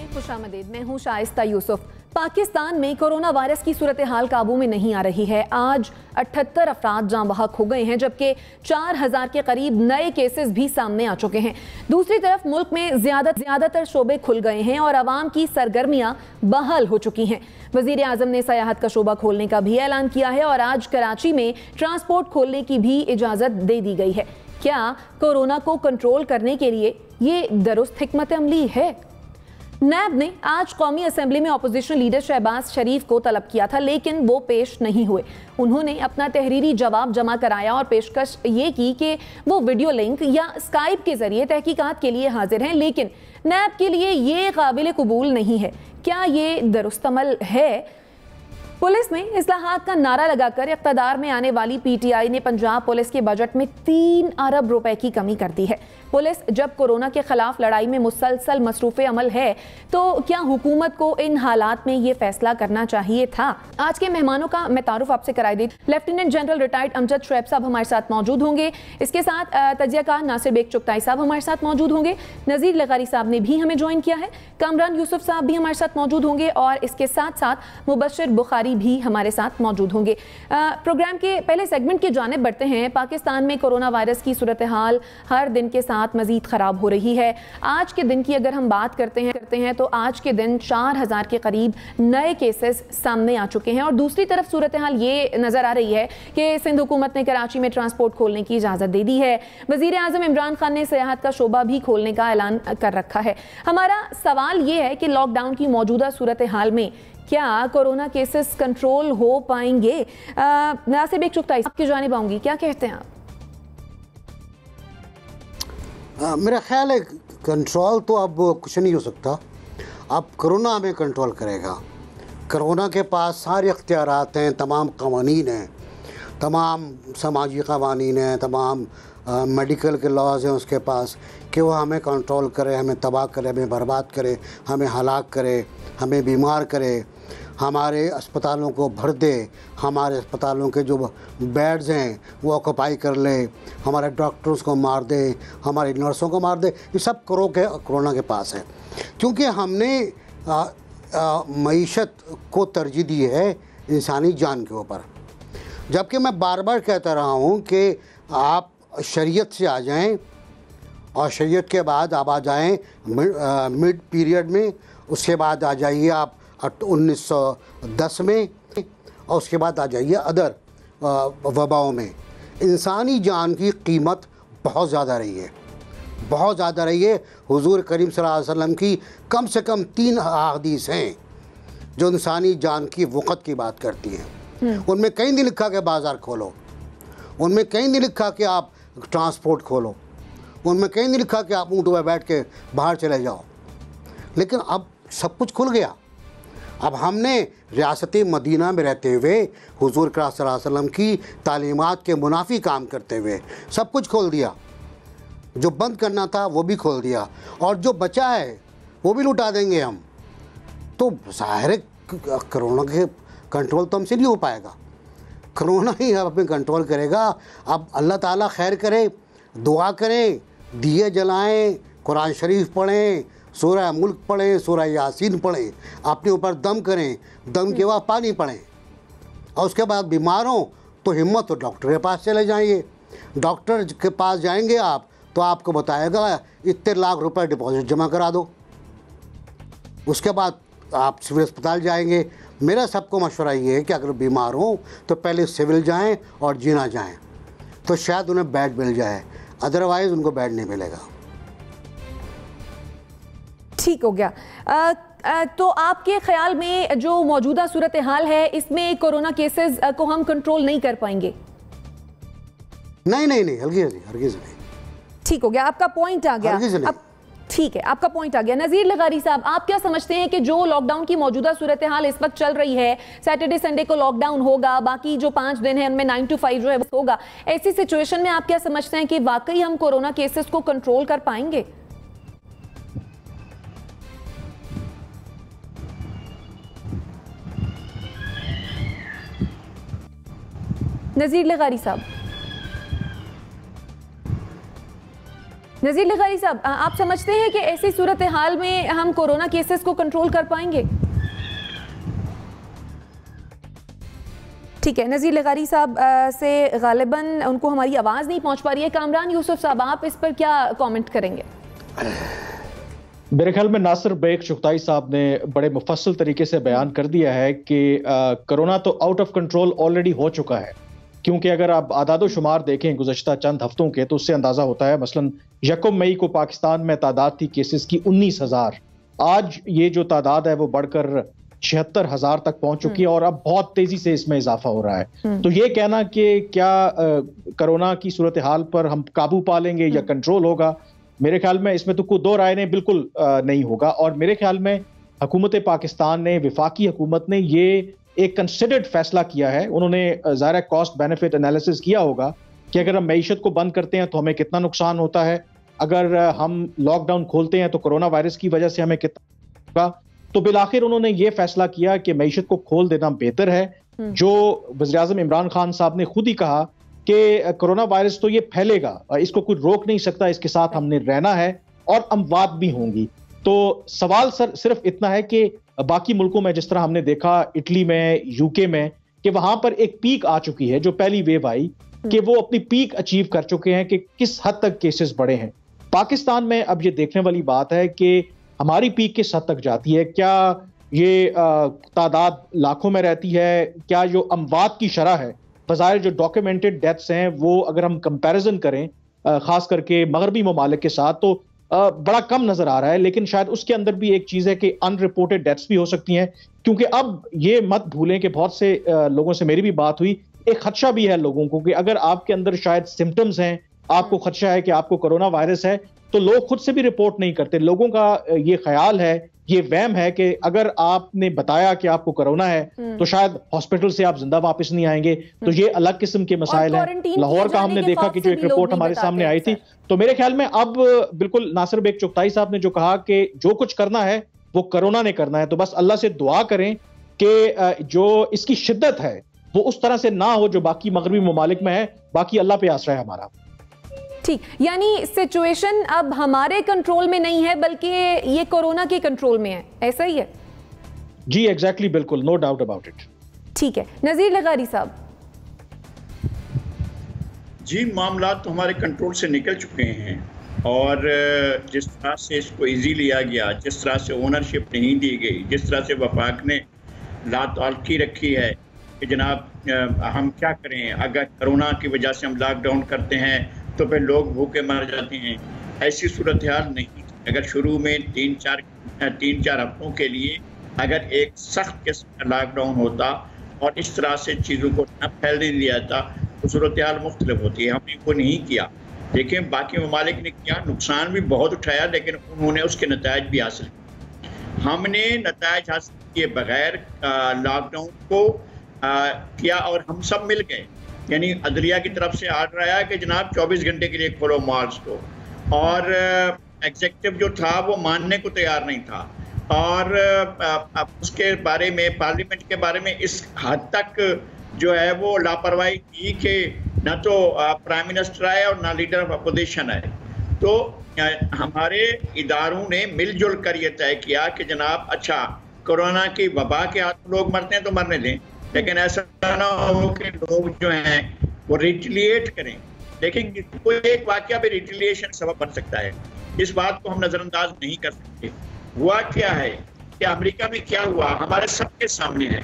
में खुशामदीद। मैं हूं शाइस्ता यूसुफ। पाकिस्तान में कोरोना वायरस की सूरत हाल काबू में नहीं आ रही है। आज 78 अफराद जाँ बहक हो गए हैं, जबकि 4000 के करीब नए केसेस भी सामने आ चुके हैं। दूसरी तरफ मुल्क में ज्यादातर शोबे खुल गए हैं और आवाम की सरगर्मियां बहाल हो चुकी हैं। वजीर आजम ने सयाहत का शोबा खोलने का भी ऐलान किया है और आज कराची में ट्रांसपोर्ट खोलने की भी इजाजत दे दी गई है। क्या कोरोना को कंट्रोल करने के लिए ये दुरुस्त हिकमत अमली है? नैब ने आज कौमी असेंबली में अपोजिशन लीडर शहबाज शरीफ को तलब किया था, लेकिन वो पेश नहीं हुए। उन्होंने अपना तहरीरी जवाब जमा कराया और पेशकश ये की कि वो वीडियो लिंक या स्काइप के जरिए तहकीकात के लिए हाजिर हैं, लेकिन नैब के लिए ये काबिल कबूल नहीं है। क्या ये दुरुस्त अमल है? पुलिस में इस्लाहात का नारा लगाकर इक़्तिदार में आने वाली पीटीआई ने पंजाब पुलिस के बजट में 3 अरब रुपए की कमी कर दी है। पुलिस जब कोरोना के खिलाफ लड़ाई में मुसलसल मसरूफ़ अमल है, तो क्या हुकूमत को इन हालात में ये फैसला करना चाहिए था? आज के मेहमानों का मैं तारुफ आपसे कराई दी। Lieutenant general retired Amjad Shoaib sahab हमारे साथ मौजूद होंगे। इसके साथ तजियाकार नासिर बेग चुगताई साहब हमारे साथ मौजूद होंगे। नज़ीर लगारी साहब ने भी हमें ज्वाइन किया है। कामरान यूसुफ साहब भी हमारे साथ मौजूद होंगे और इसके साथ साथ मुबश्शिर बुखारी भी हमारे साथ मौजूद होंगे। प्रोग्राम के पहले सेगमेंट की जानिब बढ़ते हैं। पाकिस्तान में कोरोना वायरस की सूरत हाल हर दिन के साथ मजीद ख़राब हो रही है। आज के दिन की अगर हम बात करते हैं तो आज के दिन 4000 के करीब नए केसेस सामने आ चुके हैं और दूसरी तरफ सूरत हाल ये नज़र आ रही है कि सिंध हुकूमत ने कराची में ट्रांसपोर्ट खोलने की इजाज़त दे दी है। वज़ीर आज़म इमरान खान ने सयाहत का शोबा भी खोलने का ऐलान कर रखा है। हमारा सवाल ये है कि लॉकडाउन की मौजूदा सूरत हाल में क्या कोरोना केसेस कंट्रोल हो पाएंगे? नासिर बेग चुगताई आपकी जानिब आऊंगी, क्या कहते हैं आप? मेरा ख्याल है कंट्रोल तो अब कुछ नहीं हो सकता। अब कोरोना हमें कंट्रोल करेगा। कोरोना के पास सारे इख्तियारात हैं, तमाम कवानीन हैं, तमाम समाजी कवानीन हैं, तमाम मेडिकल के लॉज हैं उसके पास कि वो हमें कंट्रोल करे, हमें तबाह करे, हमें बर्बाद करे, हमें हलाक करे, हमें बीमार करे, हमारे अस्पतालों को भर दे, हमारे अस्पतालों के जो बेड्स हैं वो ऑक्यूपाई कर ले, हमारे डॉक्टर्स को मार दे, हमारी नर्सों को मार दे। ये सब कोरोना के पास है, क्योंकि हमने मईशत को तरजीह दी है इंसानी जान के ऊपर। जबकि मैं बार बार कहता रहा हूँ कि आप शरीयत से आ जाएं और शरीयत के बाद आप आ जाएं मिड पीरियड में, उसके बाद आ जाइए आप 1910 में और उसके बाद आ जाइए अदर वबाओं में। इंसानी जान की कीमत बहुत ज़्यादा रही है, बहुत ज़्यादा रही है। हुजूर करीम सल्लल्लाहु अलैहि वसल्लम की कम से कम 3 अहादीस हैं जो इंसानी जान की वक़्त की बात करती हैं। उनमें कहीं नहीं लिखा कि बाज़ार खोलो, उनमें कहीं नहीं लिखा कि आप ट्रांसपोर्ट खोलो, उनमें कहीं नहीं लिखा कि आप ऊँट पर बैठ के बाहर चले जाओ। लेकिन अब सब कुछ खुल गया। अब हमने रियासत मदीना में रहते हुए हुजूर सल्लल्लाहु अलैहि वसल्लम की तालीमात के मुनाफी काम करते हुए सब कुछ खोल दिया। जो बंद करना था वो भी खोल दिया और जो बचा है वो भी लुटा देंगे हम। तो ज़ाहिर है कोरोना के कंट्रोल तो हमसे नहीं हो पाएगा, कोरोना ही हमें कंट्रोल करेगा। अब अल्लाह ताला खैर करे, दुआ करें, दिए जलाएं, कुरान शरीफ पढ़ें, सूरह मुल्क पढ़ें, सूरह यासीन पढ़ें, अपने ऊपर दम करें, दम के बाद पानी पढ़ें और उसके बाद बीमार हों तो हिम्मत तो डॉक्टर के पास चले जाइए। डॉक्टर के पास जाएंगे आप तो आपको बताएगा इतने लाख रुपए डिपॉजिट जमा करा दो। उसके बाद आप सिविल अस्पताल जाएंगे। मेरा सबको मशवरा ये है कि अगर बीमार हो तो पहले सिविल जाएं और जीना जाएं, तो शायद उन्हें बेड मिल जाए, अदरवाइज़ उनको बेड नहीं मिलेगा। ठीक हो गया। तो आपके ख्याल में जो मौजूदा सूरत हाल है इसमें कोरोना केसेस को हम कंट्रोल नहीं कर पाएंगे? नहीं, हरगिज़ नहीं। ठीक हो गया, आपका पॉइंट आ गया। अब ठीक है, आपका पॉइंट आ गया। नज़ीर लगारी साहब, आप क्या समझते हैं कि जो लॉकडाउन की मौजूदा सूरत हाल इस वक्त चल रही है, सैटरडे संडे को लॉकडाउन होगा, बाकी जो 5 दिन है उनमें 9 to 5 जो है होगा, ऐसी सिचुएशन में आप क्या समझते हैं कि वाकई हम कोरोना केसेस को कंट्रोल कर पाएंगे? नज़ीर लगारी साहब। नज़ीर लिगारी साहब, आप समझते हैं कि ऐसी सूरत हाल में हम कोरोना केसेस को कंट्रोल कर पाएंगे? ठीक है, नज़ीर लिगारी साहब से गालिबन उनको हमारी आवाज़ नहीं पहुंच पा रही है। कामरान यूसुफ साहब, आप इस पर क्या कमेंट करेंगे? मेरे ख्याल में नासिर बेग चुगताई साहब ने बड़े मुफस्सल तरीके से बयान कर दिया है कि कोरोना तो आउट ऑफ कंट्रोल ऑलरेडी हो चुका है, क्योंकि अगर आप आदादो शुमार देखें गुज़श्ता चंद हफ्तों के तो उससे अंदाज़ा होता है। मसलन 1 मई को पाकिस्तान में तादाद थी केसेस की 19,000, आज ये जो तादाद है वो बढ़कर 76,000 तक पहुंच चुकी है और अब बहुत तेजी से इसमें इजाफा हो रहा है। तो ये कहना कि क्या कोरोना की सूरत हाल पर हम काबू पा लेंगे या कंट्रोल होगा, मेरे ख्याल में इसमें तो कोई दो राय नहीं, बिल्कुल नहीं होगा। और मेरे ख्याल में हुकूमत पाकिस्तान ने, वफाकी हुकूमत ने ये एक कंसिडर्ड फैसला किया है। उन्होंने ज़ाहिर कॉस्ट बेनिफिट एनालिसिस किया होगा कि अगर हम मईशत को बंद करते हैं तो हमें कितना नुकसान होता है, अगर हम लॉकडाउन खोलते हैं तो कोरोना वायरस की वजह से हमें कितना होगा। तो बिलाखिर उन्होंने ये फैसला किया कि मईशत को खोल देना बेहतर है। जो वज़ीर-ए-आज़म इमरान खान साहब ने खुद ही कहा कि कोरोना वायरस तो ये फैलेगा, इसको कोई रोक नहीं सकता, इसके साथ हमने रहना है और अमवात भी होंगी। तो सवाल सिर्फ इतना है कि बाकी मुल्कों में जिस तरह हमने देखा, इटली में, यूके में, कि वहां पर एक पीक आ चुकी है, जो पहली वेव आई, कि वो अपनी पीक अचीव कर चुके हैं कि किस हद तक केसेस बढ़े हैं। पाकिस्तान में अब ये देखने वाली बात है कि हमारी पीक किस हद तक जाती है। क्या ये तादाद लाखों में रहती है? क्या जो अमवात की शरह है, बज़ाहिर जो डॉक्यूमेंटेड डेथ्स हैं, वो अगर हम कंपैरिजन करें खास करके मगरबी ममालिक के साथ, तो बड़ा कम नजर आ रहा है। लेकिन शायद उसके अंदर भी एक चीज है कि अनरिपोर्टेड डेथ्स भी हो सकती हैं, क्योंकि अब ये मत भूलें कि बहुत से लोगों से मेरी भी बात हुई, एक खदशा भी है लोगों को कि अगर आपके अंदर शायद सिम्टम्स हैं, आपको खदशा है कि आपको कोरोना वायरस है, तो लोग खुद से भी रिपोर्ट नहीं करते। लोगों का ये ख्याल है, ये वहम है कि अगर आपने बताया कि आपको कोरोना है तो शायद हॉस्पिटल से आप जिंदा वापस नहीं आएंगे। तो ये अलग किस्म के मसाइल हैं। लाहौर का हमने देखा कि जो एक रिपोर्ट हमारे सामने आई थी। तो मेरे ख्याल में अब बिल्कुल नासिर बेग चुगताई साहब ने जो कहा कि जो कुछ करना है वो कोरोना ने करना है, तो बस अल्लाह से दुआ करें कि जो इसकी शिद्दत है वो उस तरह से ना हो जो बाकी मगरबी ममालिक में है। बाकी अल्लाह पे आसरा है हमारा। ठीक, यानी सिचुएशन अब हमारे कंट्रोल में नहीं है बल्कि ये कोरोना के कंट्रोल में है, ऐसा ही है? जी एग्जैक्टली, बिल्कुल, नो डाउट अबाउट इट। ठीक है, नज़ीर लिगारी साहब। जी, मामला तो हमारे कंट्रोल से निकल चुके हैं और जिस तरह से इसको इजी लिया गया, जिस तरह से ओनरशिप नहीं दी गई, जिस तरह से वफाक ने लाताल्की रखी है कि जनाब हम क्या करें, अगर कोरोना की वजह से हम लॉकडाउन करते हैं तो फिर लोग भूखे मर जाते हैं। ऐसी सूरत हाल नहीं। अगर शुरू में 3-4 हफ्तों के लिए अगर एक सख्त किस्म का लॉकडाउन होता और इस तरह से चीज़ों को न फैलने दिया था तो सूरत हाल मुख्तलिफ होती है। हमने वो नहीं किया। देखिए, बाकी ममालिक ने किया, नुकसान भी बहुत उठाया, लेकिन उन्होंने उसके नतायज भी हासिल किए। हमने नतायज हासिल किए बगैर लॉकडाउन को किया और हम सब मिल गए। यानी अदलिया की तरफ से आर्डर आया कि जनाब 24 घंटे के लिए खोलो मॉल्स को, और एग्जीक्यूटिव जो था वो मानने को तैयार नहीं था। और उसके बारे में, पार्लियामेंट के बारे में इस हद तक जो है वो लापरवाही की कि ना तो प्राइम मिनिस्टर आए और ना लीडर ऑफ अपोजिशन आए। तो हमारे इदारों ने मिलजुल कर ये तय किया कि जनाब अच्छा, कोरोना की वबा के हाथ लोग मरते हैं तो मरने दें, लेकिन ऐसा ना हो कि लोग जो हैं वो रिटेलिएट करें। लेकिन कोई एक वाकया भी रिटेलिएशन सबब बन सकता है, इस बात को हम नज़रअंदाज नहीं कर सकते। हुआ क्या है कि अमेरिका में क्या हुआ हमारे सबके सामने है,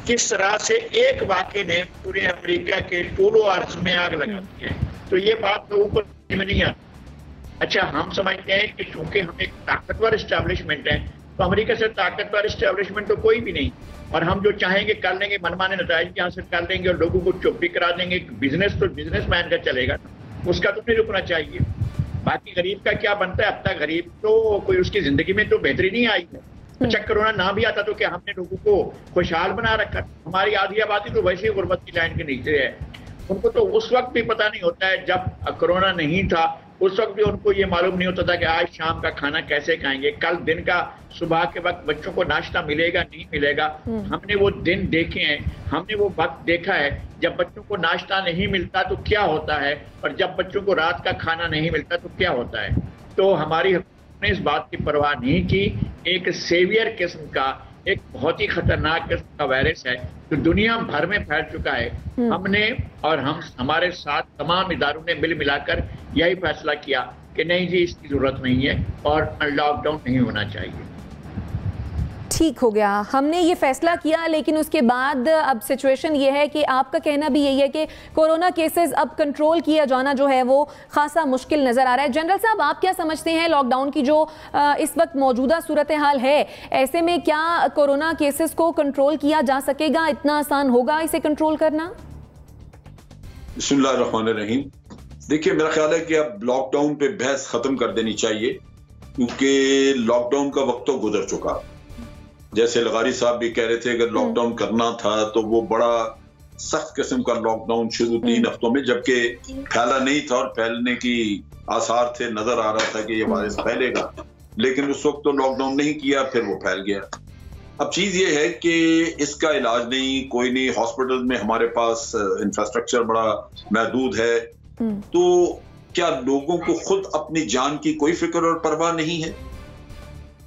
किस तरह से एक वाक़े ने पूरे अमेरिका के टोलो अर्ज में आग लगा दी है। तो ये बात लोगों को समझ में नहीं आती। अच्छा, हम समझते हैं कि चूंकि हम एक ताकतवर इस्टेब्लिशमेंट है तो अमेरिका से ताकतवर इस्टेब्लिशमेंट तो कोई भी नहीं, और हम जो चाहेंगे कर लेंगे, मनमाने नताइज भी हासिल कर लेंगे और लोगों को चुप भी करा देंगे। बिजनेस तो बिजनेसमैन का चलेगा, उसका तो नहीं रुकना चाहिए। बाकी गरीब का क्या बनता है? अब तक गरीब तो कोई उसकी जिंदगी में तो बेहतरी नहीं आई है। अच्छा, कोरोना ना भी आता तो क्या हमने लोगों को खुशहाल बना रखा? हमारी आधी आबादी तो वैसे ही गुर्बत की लाइन के नीचे है। उनको तो उस वक्त भी पता नहीं होता है जब कोरोना नहीं था, उस वक्त भी उनको ये मालूम नहीं होता था कि आज शाम का खाना कैसे खाएंगे, कल दिन का सुबह के वक्त बच्चों को नाश्ता मिलेगा नहीं मिलेगा। हमने वो दिन देखे हैं, हमने वो वक्त देखा है जब बच्चों को नाश्ता नहीं मिलता तो क्या होता है, और जब बच्चों को रात का खाना नहीं मिलता तो क्या होता है। तो हमारी हुकूमत ने इस बात की परवाह नहीं की। एक सेवियर किस्म का, एक बहुत ही खतरनाक किस्म का वायरस है जो दुनिया भर में फैल चुका है। हमने और हमारे साथ तमाम इदारों ने मिल मिलाकर यही फैसला किया कि नहीं जी, इसकी जरूरत नहीं है और लॉकडाउन नहीं होना चाहिए। ठीक हो गया, हमने ये फैसला किया, लेकिन उसके बाद अब सिचुएशन ये है कि आपका कहना भी यही है कि कोरोना केसेस अब कंट्रोल किया जाना जो है वो खासा मुश्किल नज़र आ रहा है। जनरल साहब, आप क्या समझते हैं लॉकडाउन की जो इस वक्त मौजूदा सूरत हाल है, ऐसे में क्या कोरोना केसेस को कंट्रोल किया जा सकेगा? इतना आसान होगा इसे कंट्रोल करना? बिस्मिल्लाहिर्रहमानिर्रहीम। देखिए, मेरा ख्याल है कि अब लॉकडाउन पे बहस खत्म कर देनी चाहिए, क्योंकि लॉकडाउन का वक्त तो गुजर चुका। जैसे लगारी साहब भी कह रहे थे, अगर लॉकडाउन करना था तो वो बड़ा सख्त किस्म का लॉकडाउन शुरू 3 हफ्तों में, जबकि फैला नहीं था और फैलने की आसार थे, नजर आ रहा था कि ये वायरस फैलेगा, लेकिन उस वक्त तो लॉकडाउन नहीं किया, फिर वो फैल गया। अब चीज ये है कि इसका इलाज नहीं, कोई नहीं, हॉस्पिटल में हमारे पास इंफ्रास्ट्रक्चर बड़ा महदूद है, तो क्या लोगों को खुद अपनी जान की कोई फिक्र और परवाह नहीं है?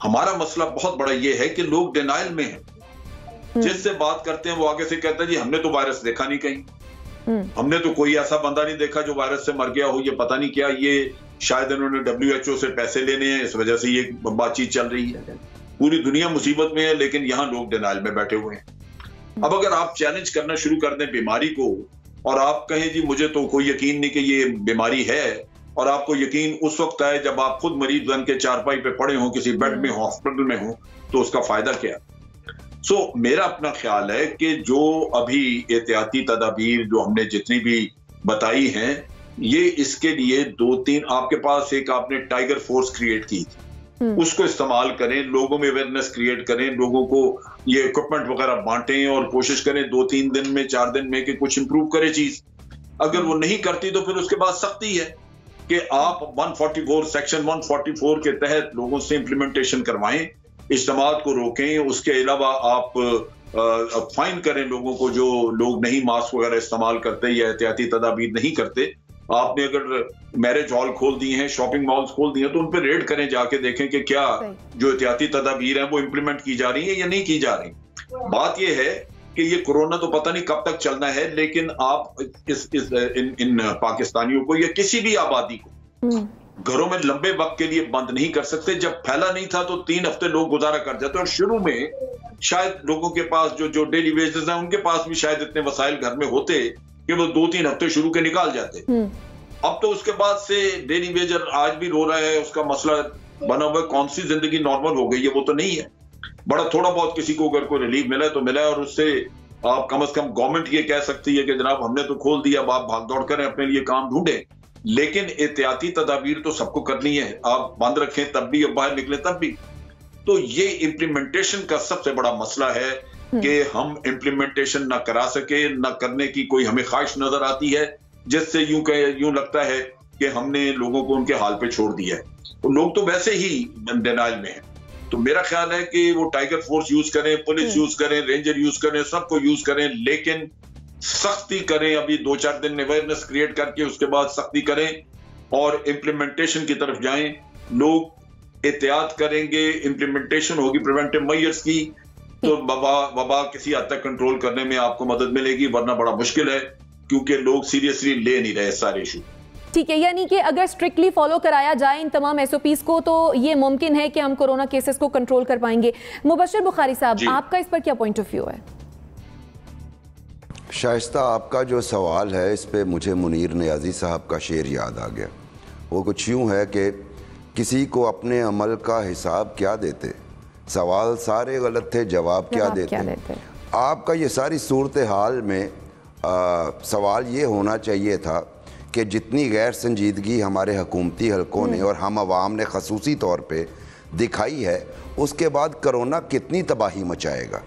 हमारा मसला बहुत बड़ा ये है कि लोग डिनाइल में हैं। जिससे बात करते हैं वो आगे से कहता है जी हमने तो वायरस देखा नहीं कहीं, हमने तो कोई ऐसा बंदा नहीं देखा जो वायरस से मर गया हो, ये पता नहीं क्या, ये शायद इन्होंने WHO से पैसे लेने हैं, इस वजह से ये बातचीत चल रही है। पूरी दुनिया मुसीबत में है, लेकिन यहाँ लोग डिनाइल में बैठे हुए हैं। अब अगर आप चैलेंज करना शुरू कर दें बीमारी को और आप कहें जी मुझे तो कोई यकीन नहीं कि ये बीमारी है, और आपको यकीन उस वक्त आए जब आप खुद मरीज बन के चारपाई पे पड़े हों, किसी बेड में हॉस्पिटल में हो, तो उसका फायदा क्या? मेरा अपना ख्याल है कि जो अभी एहतियाती तदाबीर जो हमने जितनी भी बताई हैं, ये इसके लिए 2-3 आपके पास एक आपने टाइगर फोर्स क्रिएट की थी, उसको इस्तेमाल करें, लोगों में अवेयरनेस क्रिएट करें, लोगों को ये इक्विपमेंट वगैरह बांटें और कोशिश करें 2-3 दिन में, 4 दिन में कि कुछ इंप्रूव करे चीज। अगर वो नहीं करती तो फिर उसके बाद सख्ती है कि आप 144 सेक्शन 144 के तहत लोगों से इंप्लीमेंटेशन करवाएं, इज्तिमात को रोकें, उसके अलावा आप फाइन करें लोगों को जो लोग नहीं मास्क वगैरह इस्तेमाल करते या एहतियाती तदाबीर नहीं करते। आपने अगर मैरिज हॉल खोल दिए हैं, शॉपिंग मॉल्स खोल दिए हैं, तो उन पर रेड करें, जाके देखें कि क्या जो एहतियाती तदाबीर हैं वो इंप्लीमेंट की जा रही है या नहीं की जा रही। बात यह है कि ये कोरोना तो पता नहीं कब तक चलना है, लेकिन आप इन पाकिस्तानियों को या किसी भी आबादी को घरों में लंबे वक्त के लिए बंद नहीं कर सकते। जब फैला नहीं था तो 3 हफ्ते लोग गुजारा कर जाते, और शुरू में शायद लोगों के पास जो डेली वेजेस हैं उनके पास भी शायद इतने वसाइल घर में होते कि वो 2-3 हफ्ते शुरू के निकाल जाते। अब तो उसके बाद से डेली वेजर आज भी रो रहा है, उसका मसला बना हुआ है। कौन सी जिंदगी नॉर्मल हो गई है? वो तो नहीं है। बड़ा थोड़ा बहुत किसी को अगर कोई रिलीफ मिला है तो मिला है, और उससे आप कम से कम गवर्नमेंट ये कह सकती है कि जनाब हमने तो खोल दिया, अब आप भाग दौड़ करें, अपने लिए काम ढूंढें। लेकिन एहतियाती तदाबीर तो सबको करनी है, आप बंद रखें तब भी, अब बाहर निकले तब भी। तो ये इम्प्लीमेंटेशन का सबसे बड़ा मसला है कि हम इम्प्लीमेंटेशन ना करा सके, ना करने की कोई हमें ख्वाहिश नजर आती है, जिससे यूं लगता है कि हमने लोगों को उनके हाल पे छोड़ दिया है। तो लोग तो वैसे ही डिनाइल में हैं। तो मेरा ख्याल है कि वो टाइगर फोर्स यूज करें, पुलिस यूज करें, रेंजर यूज करें, सबको यूज करें, लेकिन सख्ती करें। अभी 2-4 दिन अवेयरनेस क्रिएट करके उसके बाद सख्ती करें और इम्प्लीमेंटेशन की तरफ जाएं। लोग एहतियात करेंगे, इम्प्लीमेंटेशन होगी प्रिवेंटिव मेजर्स की, तो वबा किसी हद तक कंट्रोल करने में आपको मदद मिलेगी, वरना बड़ा मुश्किल है, क्योंकि लोग सीरियसली ले नहीं रहे सारे इशू। ठीक है, यानी कि अगर स्ट्रिक्टली फॉलो कराया जाए इन तमाम SOPs को तो ये मुमकिन है कि हम कोरोना केसेस को कंट्रोल कर पाएंगे। मुबश्शिर बुखारी साहब, आपका इस पर क्या पॉइंट ऑफ व्यू है? शाइस्ता, आपका जो सवाल है इस पे मुझे मुनीर नियाज़ी साहब का शेर याद आ गया। वो कुछ यूँ है कि किसी को अपने अमल का हिसाब क्या देते, सवाल सारे गलत थे, जवाब क्या देते। आपका ये सारी सूरत हाल में सवाल ये होना चाहिए था कि जितनी गैर संजीदगी हमारे हुकूमती हलकों ने और हम आवाम ने खसूसी तौर पे दिखाई है, उसके बाद कोरोना कितनी तबाही मचाएगा।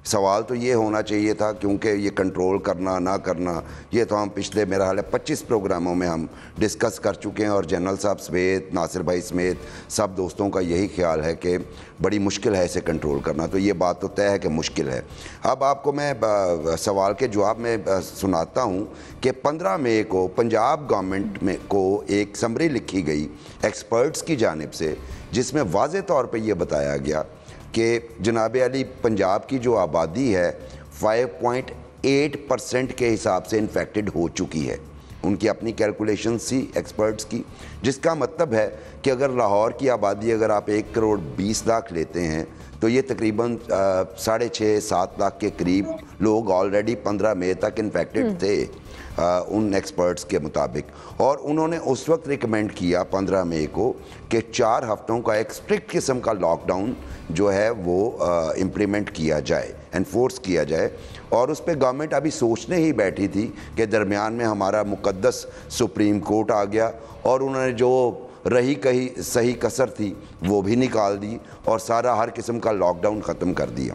सवाल तो ये होना चाहिए था, क्योंकि ये कंट्रोल करना ना करना ये तो हम पिछले मेरा हाल है 25 प्रोग्रामों में हम डिस्कस कर चुके हैं, और जनरल साहब समेत नासिर भाई समेत सब दोस्तों का यही ख्याल है कि बड़ी मुश्किल है इसे कंट्रोल करना। तो ये बात तो तय है कि मुश्किल है। अब आपको मैं सवाल के जवाब में सुनाता हूँ कि 15 मई को पंजाब गवर्नमेंट में को एक समरी लिखी गई एक्सपर्ट्स की जानिब से, जिसमें वाज़े तौर पर यह बताया गया कि जनाब अली पंजाब की जो आबादी है 5.8% के हिसाब से इन्फेक्टेड हो चुकी है। उनकी अपनी कैलकुलेशन थी एक्सपर्ट्स की, जिसका मतलब है कि अगर लाहौर की आबादी अगर आप 1 करोड़ 20 लाख लेते हैं तो ये तकरीबन 6.5-7 लाख के करीब लोग ऑलरेडी 15 मई तक इन्फेक्टेड थे उन एक्सपर्ट्स के मुताबिक। और उन्होंने उस वक्त रिकमेंड किया 15 मई को कि 4 हफ्तों का एक स्ट्रिक्ट किस्म का लॉकडाउन जो है वो इम्प्लीमेंट किया जाए, एनफोर्स किया जाए। और उस पर गवर्नमेंट अभी सोचने ही बैठी थी कि दरमियान में हमारा मुकद्दस सुप्रीम कोर्ट आ गया और उन्होंने जो रही कही सही कसर थी वो भी निकाल दी और सारा हर किस्म का लॉकडाउन ख़त्म कर दिया।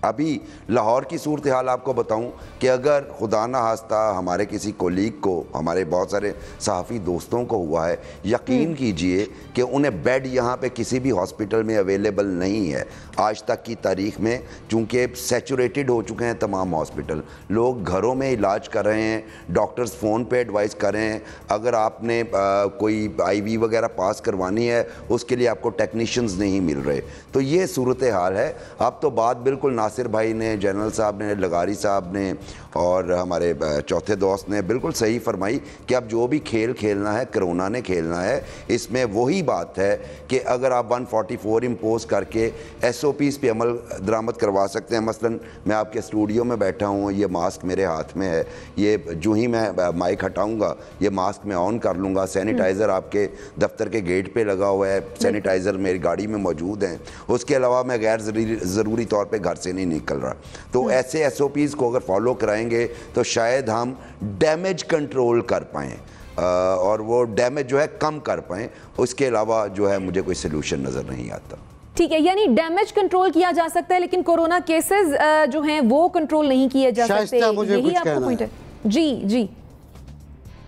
अभी लाहौर की सूरत हाल आपको बताऊं कि अगर खुदा न खास्ता हमारे किसी कोलीग को, हमारे बहुत सारे सहाफ़ी दोस्तों को हुआ है, यकीन कीजिए कि उन्हें बेड यहाँ पे किसी भी हॉस्पिटल में अवेलेबल नहीं है आज तक की तारीख में, चूँकि सैचुरेटेड हो चुके हैं तमाम हॉस्पिटल। लोग घरों में इलाज कर रहे हैं, डॉक्टर्स फ़ोन पे एडवाइस कर रहे हैं। अगर आपने कोई IV वगैरह पास करवानी है उसके लिए आपको टेक्नीशियंस नहीं मिल रहे। तो ये सूरत हाल है। अब तो बात बिल्कुल नासिर भाई ने, जनरल साहब ने, लगारी साहब ने और हमारे चौथे दोस्त ने बिल्कुल सही फरमाई कि अब जो भी खेल खेलना है कोरोना ने खेलना है। इसमें वही बात है कि अगर आप 144 इम्पोज करके SOPs पे अमल दरामद करवा सकते हैं। मसलन मैं आपके स्टूडियो में बैठा हूँ, ये मास्क मेरे हाथ में है, ये जो ही मैं माइक हटाऊँगा ये मास्क मैं ऑन कर लूँगा। सैनिटाइज़र आपके दफ्तर के गेट पे लगा हुआ है, सैनिटाइज़र मेरी गाड़ी में मौजूद हैं। उसके अलावा मैं गैर ज़रूरी तौर पर घर से नहीं निकल रहा। तो ऐसे SOPs को अगर फॉलो कराएंगे तो शायद हम डैमेज कंट्रोल कर पाएँ और वो डैमेज जो है कम कर पाएँ। उसके अलावा जो है मुझे कोई सलूशन नज़र नहीं आता। ठीक है, यानी डैमेज कंट्रोल किया जा सकता है लेकिन कोरोना केसेस जो हैं वो कंट्रोल नहीं किए जा सकते, यही आपका पॉइंट है? जी जी,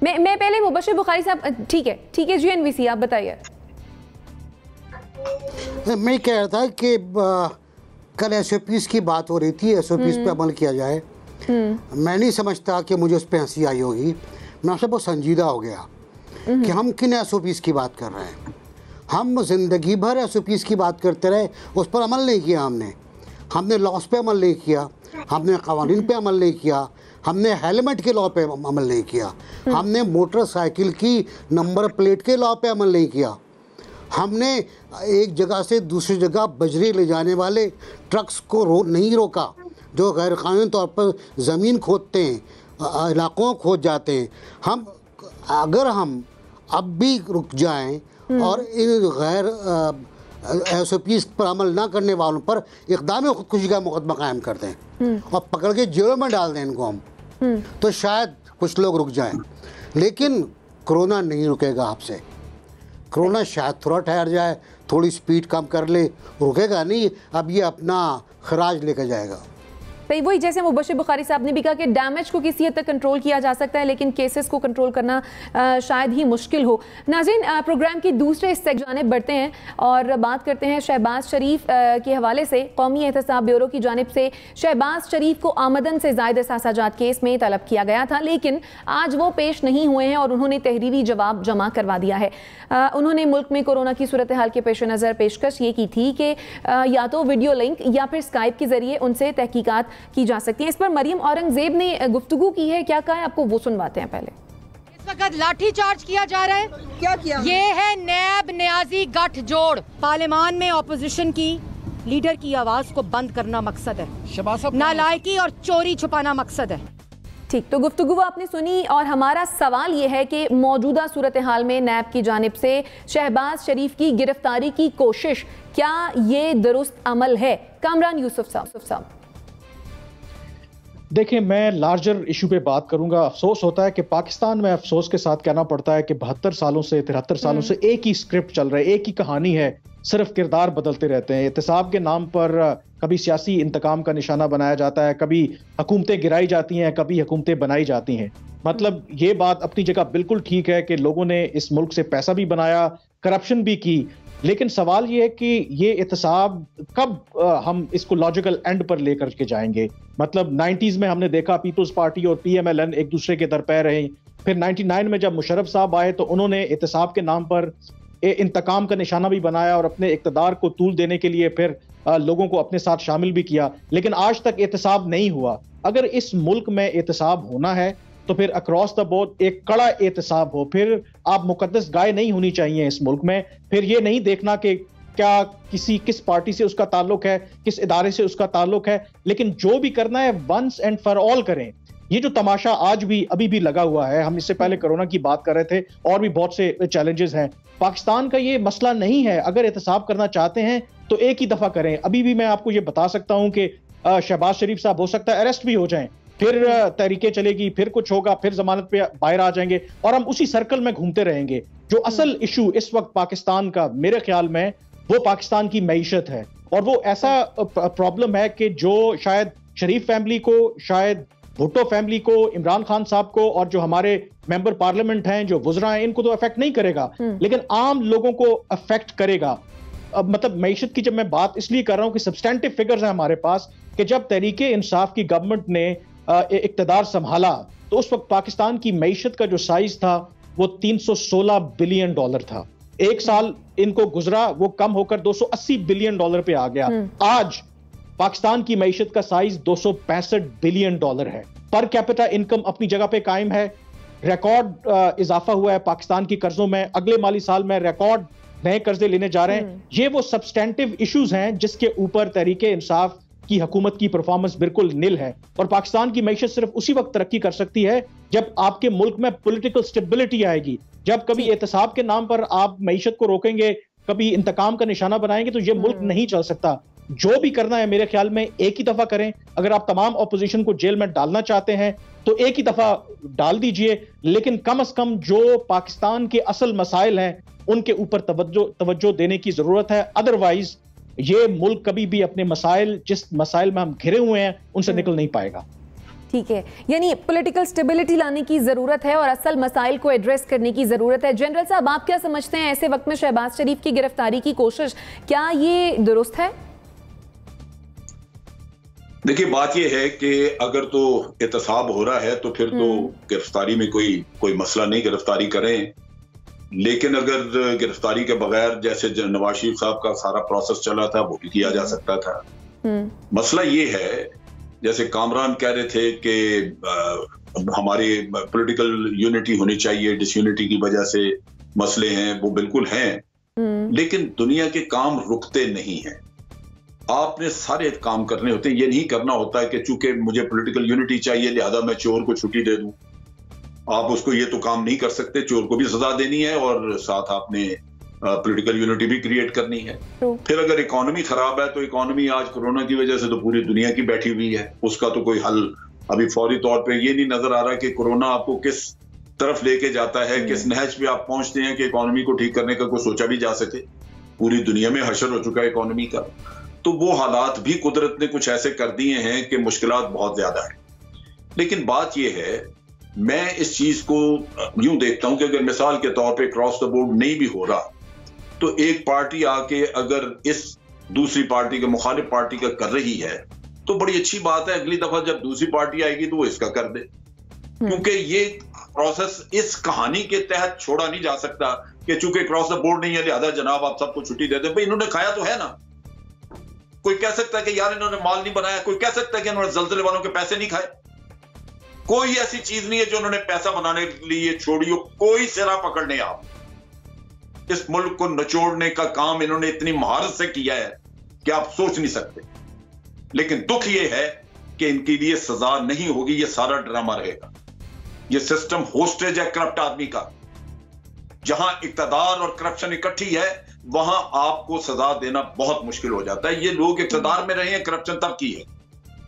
मैं पहले मुबशिर बुखारी साहब, ठीक है जी, NVC आप बताइए। मैं कह रहा था कि कल SOPs की बात हो रही थी, SOPs पे अमल किया जाए। मैं नहीं समझता कि मुझे उस पर हंसी आई होगी। मैं आपसे बहुत संजीदा हो गया कि हम किन SOPs की बात कर रहे हैं। हम ज़िंदगी भर SOPs की बात करते रहे, उस पर अमल नहीं किया। हमने लॉस पे अमल नहीं किया, हमने कवानीन पे अमल नहीं किया, हमने हेलमेट के लॉ पे अमल नहीं किया, हमने मोटरसाइकिल की नंबर प्लेट के लॉ पे अमल नहीं किया, हमने एक जगह से दूसरी जगह बजरी ले जाने वाले ट्रक्स को नहीं रोका जो गैर कानूनी तौर पर ज़मीन खोदते हैं, इलाकों खोद जाते हैं। अगर हम अब भी रुक जाएं और इन गैर SOPs पर अमल ना करने वालों पर इक़दाम खुदकुशी का मुकदमा कायम कर दें और पकड़ के जेलों में डाल दें इनको हम, तो शायद कुछ लोग रुक जाएं। लेकिन कोरोना नहीं रुकेगा आपसे। कोरोना शायद थोड़ा ठहर जाए, थोड़ी स्पीड कम कर ले, रुकेगा नहीं। अब ये अपना खराज लेकर जाएगा। सही, वही जैसे मुबशिर बुखारी साहब ने भी कहा कि डैमेज को किसी हद तक कंट्रोल किया जा सकता है लेकिन केसेस को कंट्रोल करना शायद ही मुश्किल हो। नाज़रीन, प्रोग्राम की दूसरे हिस्से की जानिब बढ़ते हैं और बात करते हैं शहबाज शरीफ के हवाले से। कौमी एहतसाब ब्यूरो की जानिब से शहबाज शरीफ को आमदन से ज़ायद सासाजात केस में तलब किया गया था, लेकिन आज वो पेश नहीं हुए हैं और उन्होंने तहरीरी जवाब जमा करवा दिया है। उन्होंने मुल्क में कोरोना की सूरत हाल के पेश नज़र पेशकश ये की थी कि या तो वीडियो लिंक या फिर स्काइप के ज़रिए उनसे तहकीकात की जा सकती है। इस पर मरियम औरंगजेब ने गुफ्तगू की है, क्या कहा है आपको वो सुनवाते हैं। पहले इस वक्त लाठी चार्ज किया जा रहा है। क्या किया? ये है नैब न्याजी गठजोड़। पार्लियामान में ऑपोजिशन की लीडर की आवाज को बंद करना मकसद है, नालायकी और चोरी छुपाना मकसद है। ठीक, तो गुफ्तगू आपने सुनी और हमारा सवाल ये है कि मौजूदा सूरत हाल में नैब की जानिब से शहबाज शरीफ की गिरफ्तारी की कोशिश, क्या ये दुरुस्त अमल है? कामरान यूसुफ साहब। देखिए, मैं लार्जर इशू पे बात करूंगा। अफसोस होता है कि पाकिस्तान में अफसोस के साथ कहना पड़ता है कि 72 सालों से 73 सालों से एक ही स्क्रिप्ट चल रहा है, एक ही कहानी है, सिर्फ किरदार बदलते रहते हैं। एहतसाब के नाम पर कभी सियासी इंतकाम का निशाना बनाया जाता है, कभी हुकूमतें गिराई जाती हैं, कभी हुकूमतें बनाई जाती हैं। मतलब ये बात अपनी जगह बिल्कुल ठीक है कि लोगों ने इस मुल्क से पैसा भी बनाया, करप्शन भी की, लेकिन सवाल ये है कि ये एहतसाब कब हम इसको लॉजिकल एंड पर लेकर के जाएंगे। मतलब 90s में हमने देखा पीपल्स पार्टी और PMLN एक दूसरे के दरपैर रहे। फिर 99 में जब मुशर्रफ साहब आए तो उन्होंने एहतसाब के नाम पर इंतकाम का निशाना भी बनाया और अपने इक़्तिदार को तूल देने के लिए फिर लोगों को अपने साथ शामिल भी किया, लेकिन आज तक एहतसाब नहीं हुआ। अगर इस मुल्क में एहतसाब होना है तो फिर अक्रॉस द बोर्ड एक कड़ा एहतसाब हो। फिर आप मुकद्दस गाय नहीं होनी चाहिए इस मुल्क में। फिर ये नहीं देखना कि क्या किस पार्टी से उसका ताल्लुक है, किस इदारे से उसका ताल्लुक है, लेकिन जो भी करना है वंस एंड फॉर ऑल करें। ये जो तमाशा आज भी अभी भी लगा हुआ है, हम इससे पहले कोरोना की बात कर रहे थे और भी बहुत से चैलेंजेस हैं। पाकिस्तान का ये मसला नहीं है। अगर एहतसाब करना चाहते हैं तो एक ही दफा करें। अभी भी मैं आपको ये बता सकता हूं कि शहबाज शरीफ साहब हो सकता है अरेस्ट भी हो जाएं, फिर तहरीकें चलेगी, फिर कुछ होगा, फिर जमानत पे बाहर आ जाएंगे और हम उसी सर्कल में घूमते रहेंगे। जो असल इशू इस वक्त पाकिस्तान का मेरे ख्याल में वो पाकिस्तान की मईशत है, और वो ऐसा प्रॉब्लम है कि जो शायद शरीफ फैमिली को, शायद भुट्टो फैमिली को, इमरान खान साहब को और जो हमारे मेंबर पार्लियामेंट हैं, जो वुज़रा हैं, इनको तो अफेक्ट नहीं करेगा, लेकिन आम लोगों को अफेक्ट करेगा। अब मतलब मईशत की जब मैं बात इसलिए कर रहा हूं कि सब्सटेंटिव फिगर्स हैं हमारे पास कि जब तहरीके इंसाफ की गवर्नमेंट ने इक़्तिदार संभाला तो उस वक्त पाकिस्तान की मईशत का जो साइज था वो $316 बिलियन था। एक साल इनको गुजरा, वो कम होकर $280 बिलियन पे आ गया। आज पाकिस्तान की मईशत का साइज $265 बिलियन है। पर कैपिटा इनकम अपनी जगह पे कायम है। रिकॉर्ड इजाफा हुआ है पाकिस्तान की कर्जों में। अगले माली साल में रिकॉर्ड नए कर्जे लेने जा रहे हैं। ये वो सब्सटेंटिव इश्यूज हैं जिसके ऊपर तहरीके इंसाफ की हुकूमत की परफॉर्मेंस बिल्कुल निल है। और पाकिस्तान की मईशत सिर्फ उसी वक्त तरक्की कर सकती है जब आपके मुल्क में पॉलिटिकल स्टेबिलिटी आएगी। जब कभी एहतसाब के नाम पर आप मईशत को रोकेंगे, कभी इंतकाम का निशाना बनाएंगे, तो ये मुल्क नहीं चल सकता। जो भी करना है मेरे ख्याल में एक ही दफा करें। अगर आप तमाम ऑपोजिशन को जेल में डालना चाहते हैं तो एक ही दफा डाल दीजिए, लेकिन कम से कम जो पाकिस्तान के असल मसाइल हैं उनके ऊपर तवज्जो देने की जरूरत है। अदरवाइज ये मुल्क कभी भी अपने मसाइल, जिस मसाइल में हम घिरे हुए हैं, उनसे निकल नहीं पाएगा। ठीक है, यानी पॉलिटिकल स्टेबिलिटी लाने की जरूरत है और असल मसाइल को एड्रेस करने की जरूरत है। जनरल साहब, आप क्या समझते हैं ऐसे वक्त में शहबाज शरीफ की गिरफ्तारी की कोशिश, क्या ये दुरुस्त है? देखिए, बात यह है कि अगर तो एहतसाब हो रहा है तो फिर तो गिरफ्तारी में कोई मसला नहीं, गिरफ्तारी करें। लेकिन अगर गिरफ्तारी के बगैर जैसे नवाज शरीफ साहब का सारा प्रोसेस चला था वो भी किया जा सकता था। मसला ये है, जैसे कामरान कह रहे थे कि हमारी पॉलिटिकल यूनिटी होनी चाहिए, डिसयूनिटी की वजह से मसले हैं, वो बिल्कुल हैं, लेकिन दुनिया के काम रुकते नहीं हैं। आपने सारे काम करने होते हैं। ये नहीं करना होता है कि चूंकि मुझे पॉलिटिकल यूनिटी चाहिए लिहाजा मैं चोर को छुट्टी दे दूं। आप उसको ये तो काम नहीं कर सकते, चोर को भी सजा देनी है और साथ आपने पॉलिटिकल यूनिटी भी क्रिएट करनी है। फिर अगर इकोनॉमी खराब है तो इकोनॉमी आज कोरोना की वजह से तो पूरी दुनिया की बैठी हुई है, उसका तो कोई हल अभी फौरी तौर पे ये नहीं नजर आ रहा कि कोरोना आपको किस तरफ लेके जाता है, किस नहज पे आप पहुंचते हैं कि इकोनॉमी को ठीक करने का कोई सोचा भी जा सके। पूरी दुनिया में हशर हो चुका है इकोनॉमी का, तो वो हालात भी कुदरत ने कुछ ऐसे कर दिए हैं कि मुश्किलात बहुत ज्यादा है। लेकिन बात यह है, मैं इस चीज को यूं देखता हूं कि अगर मिसाल के तौर पे क्रॉस द बोर्ड नहीं भी हो रहा तो एक पार्टी आके अगर इस दूसरी पार्टी के मुखालिफ पार्टी का कर रही है तो बड़ी अच्छी बात है। अगली दफा जब दूसरी पार्टी आएगी तो वो इसका कर दे, क्योंकि ये प्रोसेस इस कहानी के तहत छोड़ा नहीं जा सकता कि चूंकि क्रॉस द बोर्ड नहीं है लिहाजा जनाब आप सबको छुट्टी दे दे। भाई इन्होंने खाया तो है ना। कोई कह सकता है कि यार इन्होंने माल नहीं बनाया, कोई कह सकता है कि इन्होंने ज़लज़ले वालों के पैसे नहीं खाए। कोई ऐसी चीज नहीं है जो उन्होंने पैसा बनाने के लिए छोड़ी हो। कोई सिरा पकड़ने आप इस मुल्क को निचोड़ने का काम इन्होंने इतनी महारत से किया है कि आप सोच नहीं सकते। लेकिन दुख यह है कि इनके लिए सजा नहीं होगी, यह सारा ड्रामा रहेगा। यह सिस्टम होस्टेज है करप्ट आदमी का। जहां इक्तदार और करप्शन इकट्ठी है वहां आपको सजा देना बहुत मुश्किल हो जाता है। ये लोग इक्तदार में रहे हैं, करप्शन तब की है,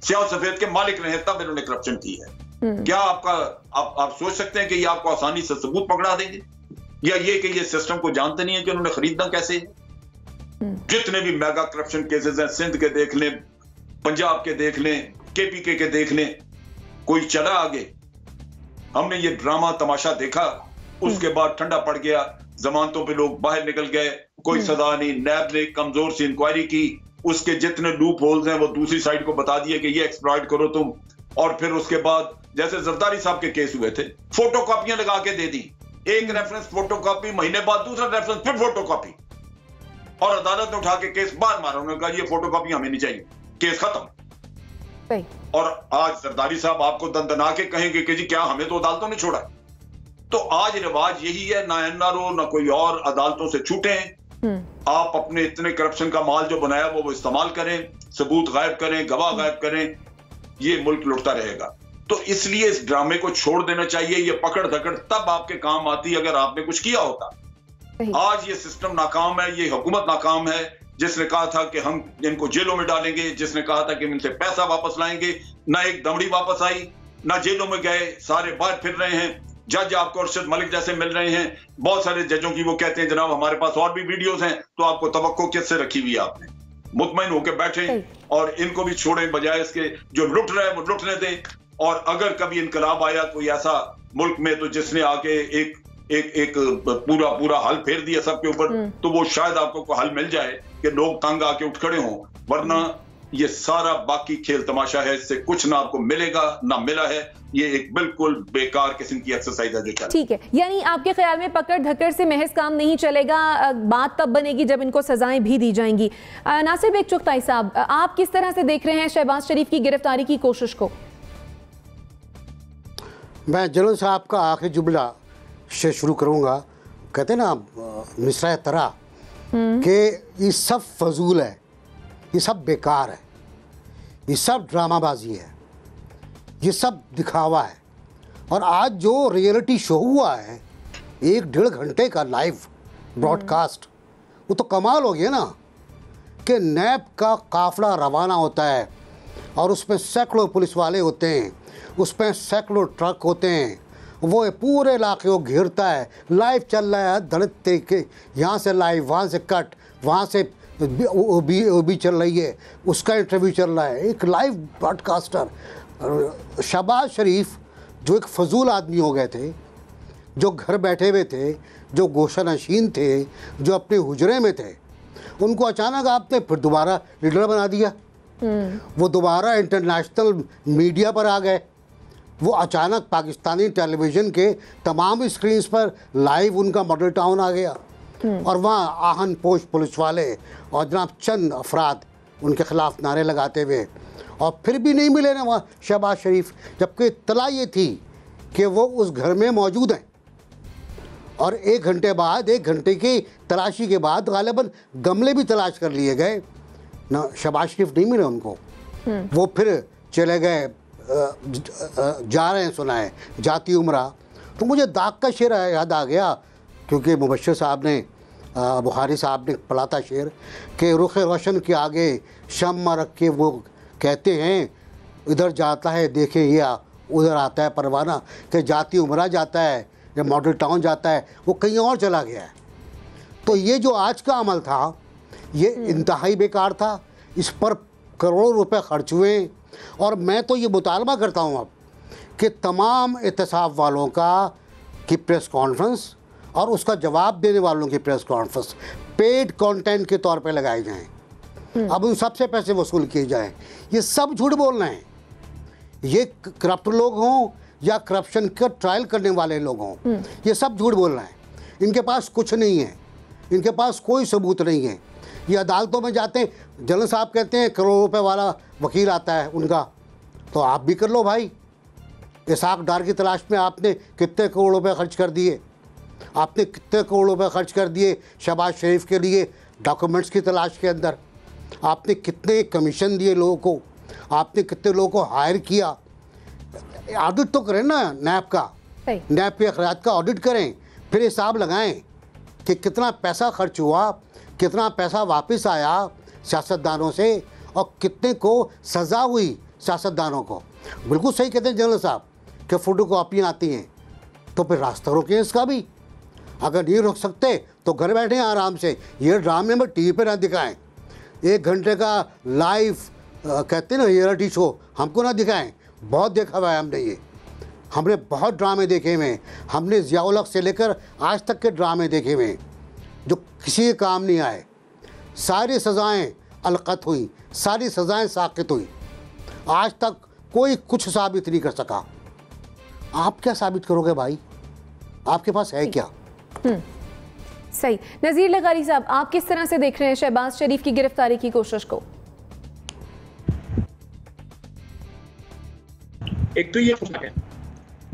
स्याह सफेद के मालिक रहे तब इन्होंने करप्शन की है। क्या आप सोच सकते हैं कि ये आपको आसानी से सबूत पकड़ा देंगे, या ये कि ये सिस्टम को जानते नहीं है कि उन्होंने खरीदना कैसे है? जितने भी मेगा करप्शन केसेस हैं, सिंध के देख लें, पंजाब के देख लें, केपीके के देख लें, कोई चला आगे? हमने ये ड्रामा तमाशा देखा, उसके बाद ठंडा पड़ गया, जमानतों पे लोग बाहर निकल गए, कोई सजा नहीं। नैब ने कमजोर सी इंक्वायरी की, उसके जितने लूप होल्स हैं वो दूसरी साइड को बता दिए कि ये एक्सप्लॉइट करो तुम। और फिर उसके बाद जैसे जरदारी साहब के केस हुए थे, फोटो कॉपियां लगा के दे दी, एक रेफरेंस फोटो कॉपी, महीने बाद दूसरा रेफरेंस, फिर फोटो कॉपी, और अदालत ने उठा के केस बाहर मारा। उन्होंने कहा ये फोटो कॉपी हमें नहीं चाहिए, केस खत्म। और आज जरदारी साहब आपको दंदना के कहेंगे कि जी क्या हमें तो अदालतों ने छोड़ा। तो आज रिवाज यही है, ना एनआरओ ना कोई और अदालतों से छूटे हैं। आप अपने इतने करप्शन का माल जो बनाया वो इस्तेमाल करें, सबूत गायब करें, गवाह गायब करें, ये मुल्क लुटता रहेगा। तो इसलिए इस ड्रामे को छोड़ देना चाहिए। ये पकड़ धकड़ तब आपके काम आती अगर आपने कुछ किया होता। आज ये सिस्टम नाकाम है, ये हुकूमत नाकाम है। जिसने कहा था कि हम इनको जेलों में डालेंगे, जिसने कहा था कि इनसे पैसा वापस लाएंगे, ना एक दमड़ी वापस आई, ना जेलों में गए, सारे बाहर फिर रहे हैं। जज आपको अरशद मलिक जैसे मिल रहे हैं, बहुत सारे जजों की वो कहते हैं जनाब हमारे पास और भी वीडियोस हैं। तो आपको तवक्को किससे रखी हुई है? आपने मुतमईन होकर बैठे और इनको भी छोड़े, बजाय इसके जो लुट रहे हैं वो लुटने दें। और अगर कभी इनकलाब आया कोई ऐसा मुल्क में तो जिसने आके एक पूरा हल फेर दिया सबके ऊपर, तो वो शायद आपको हल मिल जाए कि लोग तंग आके उठ खड़े हों। वरना ये सारा बाकी खेल तमाशा है, इससे कुछ ना आपको मिलेगा ना मिला है। ये एक बिल्कुल बेकार किस्म की एक्सरसाइज है जो चल। ठीक है, यानी आपके ख्याल में पकड़ धक्कर से महज काम नहीं चलेगा, बात तब बनेगी जब इनको सजाएं भी दी जाएंगी। नासिर बेग चुगताई साहब, आप किस तरह से देख रहे हैं शहबाज शरीफ की गिरफ्तारी की कोशिश को? मैं जनरल साहब का आखिरी जुमला से शुरू करूंगा। कहते हैं ना मिसरा तरह कि ये सब फजूल है, ये सब बेकार है, ये सब ड्रामाबाजी है, ये सब दिखावा है। और आज जो रियलिटी शो हुआ है 1-1.5 घंटे का लाइव ब्रॉडकास्ट, वो तो कमाल हो गया ना कि नैब का काफिला रवाना होता है और उसमें सैकड़ों पुलिस वाले होते हैं, उसमें सैकड़ों ट्रक होते हैं, वो पूरे इलाके को घेरता है। लाइव चल रहा है, धड़कते के यहाँ से लाइव, वहाँ से कट, वहाँ से वो भी चल रही है, उसका इंटरव्यू चल रहा है। एक लाइव ब्रॉडकास्टर शहबाज शरीफ जो एक फजूल आदमी हो गए थे, जो घर बैठे हुए थे, जो गोशा नशीन थे, जो अपने हुजरे में थे, उनको अचानक आपने फिर दोबारा लीडर बना दिया। वो दोबारा इंटरनेशनल मीडिया पर आ गए। वो अचानक पाकिस्तानी टेलीविज़न के तमाम स्क्रीन्स पर लाइव उनका मॉडल टाउन आ गया। और वहाँ आहन पोश पुलिस वाले और जनाब चंद अफराद उनके ख़िलाफ़ नारे लगाते हुए, और फिर भी नहीं मिले ना वहाँ शहबाज शरीफ, जबकि इत्तला ये थी कि वो उस घर में मौजूद हैं। और 1 घंटे बाद, 1 घंटे की तलाशी के बाद गालिबन गमले भी तलाश कर लिए गए ना, शहबाज शरीफ नहीं मिले उनको। वो फिर चले गए, जा रहे हैं सुना है जाती उम्रा। तो मुझे दाग का शेर याद आ गया, क्योंकि मुबश्शिर साहब ने, बुखारी साहब ने पढ़ा था शेर कि रुख रोशन के आगे शम्मा रख के वो कहते हैं इधर जाता है देखें या उधर आता है परवाना, कि जाती उम्रा जाता है या मॉडल टाउन जाता है, वो कहीं और चला गया है। तो ये जो आज का अमल था ये इंतहाई बेकार था। इस पर करोड़ों रुपए खर्च हुए। और मैं तो ये मुतालबा करता हूँ अब कि तमाम एहतसाब वालों की प्रेस कॉन्फ्रेंस और उसका जवाब देने वालों की प्रेस कॉन्फ्रेंस पेड कंटेंट के तौर पे लगाए जाएं। अब उन सबसे पैसे वसूल किए जाएं। ये सब झूठ बोल रहे हैं, ये करप्ट लोग हों या करप्शन का ट्रायल करने वाले लोग हों, ये सब झूठ बोल रहे हैं। इनके पास कुछ नहीं है, इनके पास कोई सबूत नहीं है। ये अदालतों में जाते हैं, जनरल साहब कहते हैं करोड़ों रुपए वाला वकील आता है उनका, तो आप भी कर लो भाई। इसाक डार की तलाश में आपने कितने करोड़ रुपए खर्च कर दिए, आपने कितने करोड़ रुपए खर्च कर दिए शहबाज शरीफ के लिए डॉक्यूमेंट्स की तलाश के अंदर, आपने कितने कमीशन दिए लोगों को, आपने कितने लोगों को हायर किया। ऑडिट तो करें ना नैब का, नैब के अखराज का ऑडिट करें, फिर हिसाब लगाएं कि कितना पैसा खर्च हुआ, कितना पैसा वापस आया सियासतदानों से, और कितने को सज़ा हुई सियासतदानों को। बिल्कुल सही कहते हैं जनरल साहब कि फोटो कॉपियाँ आती हैं, तो फिर रास्ता रोकें इसका भी। अगर नहीं रोक सकते तो घर बैठे आराम से, ये ड्रामे में टीवी पे ना दिखाएं। 1 घंटे का लाइव कहते हैं ना रियलिटी शो हमको ना दिखाएं। बहुत देखा हुआ है हमने ये, हमने बहुत ड्रामे देखे हुए हैं। हमने ज़िया-उल हक से लेकर आज तक के ड्रामे देखे हुए हैं जो किसी के काम नहीं आए। सारी सज़ाएँ अलकत हुई, सारी सज़ाएँ साक़ित हुई। आज तक कोई कुछ साबित नहीं कर सका। आप क्या साबित करोगे भाई? आपके पास है क्या? सही। नज़ीर लगारी साहब, आप किस तरह से देख रहे हैं शहबाज शरीफ की गिरफ्तारी की कोशिश को? एक तो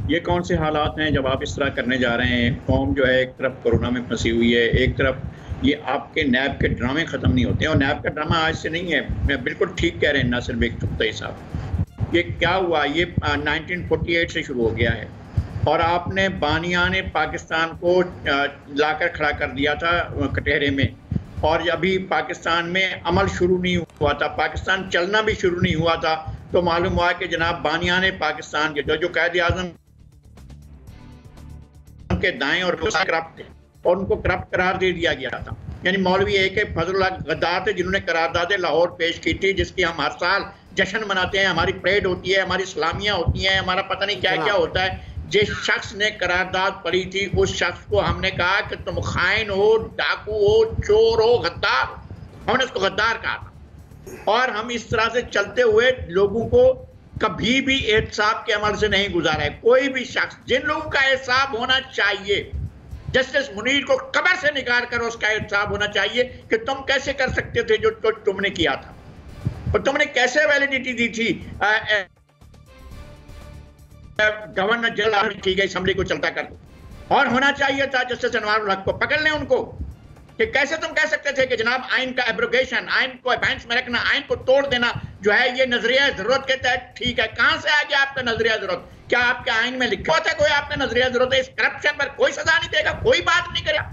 ये कौन से हालात हैं जब आप इस तरह करने जा रहे हैं। कौम जो है एक तरफ कोरोना में फंसी हुई है, एक तरफ ये आपके नैब के ड्रामे ख़त्म नहीं होते हैं। और नैब का ड्रामा आज से नहीं है, मैं बिल्कुल ठीक कह रहे हैं नासिर बेग चुगताई साहब। ये क्या हुआ, ये 1948 से शुरू हो गया है और आपने बानियाने पाकिस्तान को लाकर खड़ा कर दिया था कटहरे में, और अभी पाकिस्तान में अमल शुरू नहीं हुआ था, पाकिस्तान चलना भी शुरू नहीं हुआ था। तो मालूम हुआ कि जनाब बानियाने पाकिस्तान के जो कायदे आज़म के दाएं और करप्ट थे और उनको करप्ट करार दे दिया गया था। यानी मौलवी A.K. फजलुल्लाह गद्दार थे जिन्होंने करारदाद लाहौर पेश की थी, जिसकी हम हर साल जश्न मनाते हैं, हमारी परेड होती है, हमारी सलामियाँ होती हैं, हमारा पता नहीं क्या क्या होता है। जिस शख्स ने करारदाद पढ़ी थी उस शख्स को हमने कहा कि तुम खाइन हो, डाकू हो, चोर हो, गद्दार हो। हमने उसको गद्दार कहा और हम इस तरह से चलते हुए लोगों को कभी भी एहतसाब के अमल से नहीं गुजारा है। कोई भी शख्स, जिन लोगों का एहतसाब होना चाहिए, जस्टिस मुनीर को कब्र से निकाल कर उसका एहतसाब होना चाहिए कि तुम कैसे कर सकते थे जो तुमने किया था और तुमने कैसे वैलिडिटी दी थी गवर्नर जनरल की गई असेंबली को चलता कर। और होना चाहिए था जस्टिस अनवारुल हक को, पकड़ लें उनको कि कैसे तुम कह सकते थे कि जनाब आइन का एब्रोगेशन, आइन को बेंच में रखना, आइन को तोड़ देना जो है ये नजरिया जरूरत के तहत ठीक है। कहां से आ गया आपका नजरिया जरूरत? क्या आपके आइन में लिखा होता है कोई आपका नजरिया जरूरत है? इस करप्शन पर कोई सजा नहीं देगा, कोई बात नहीं करेगा।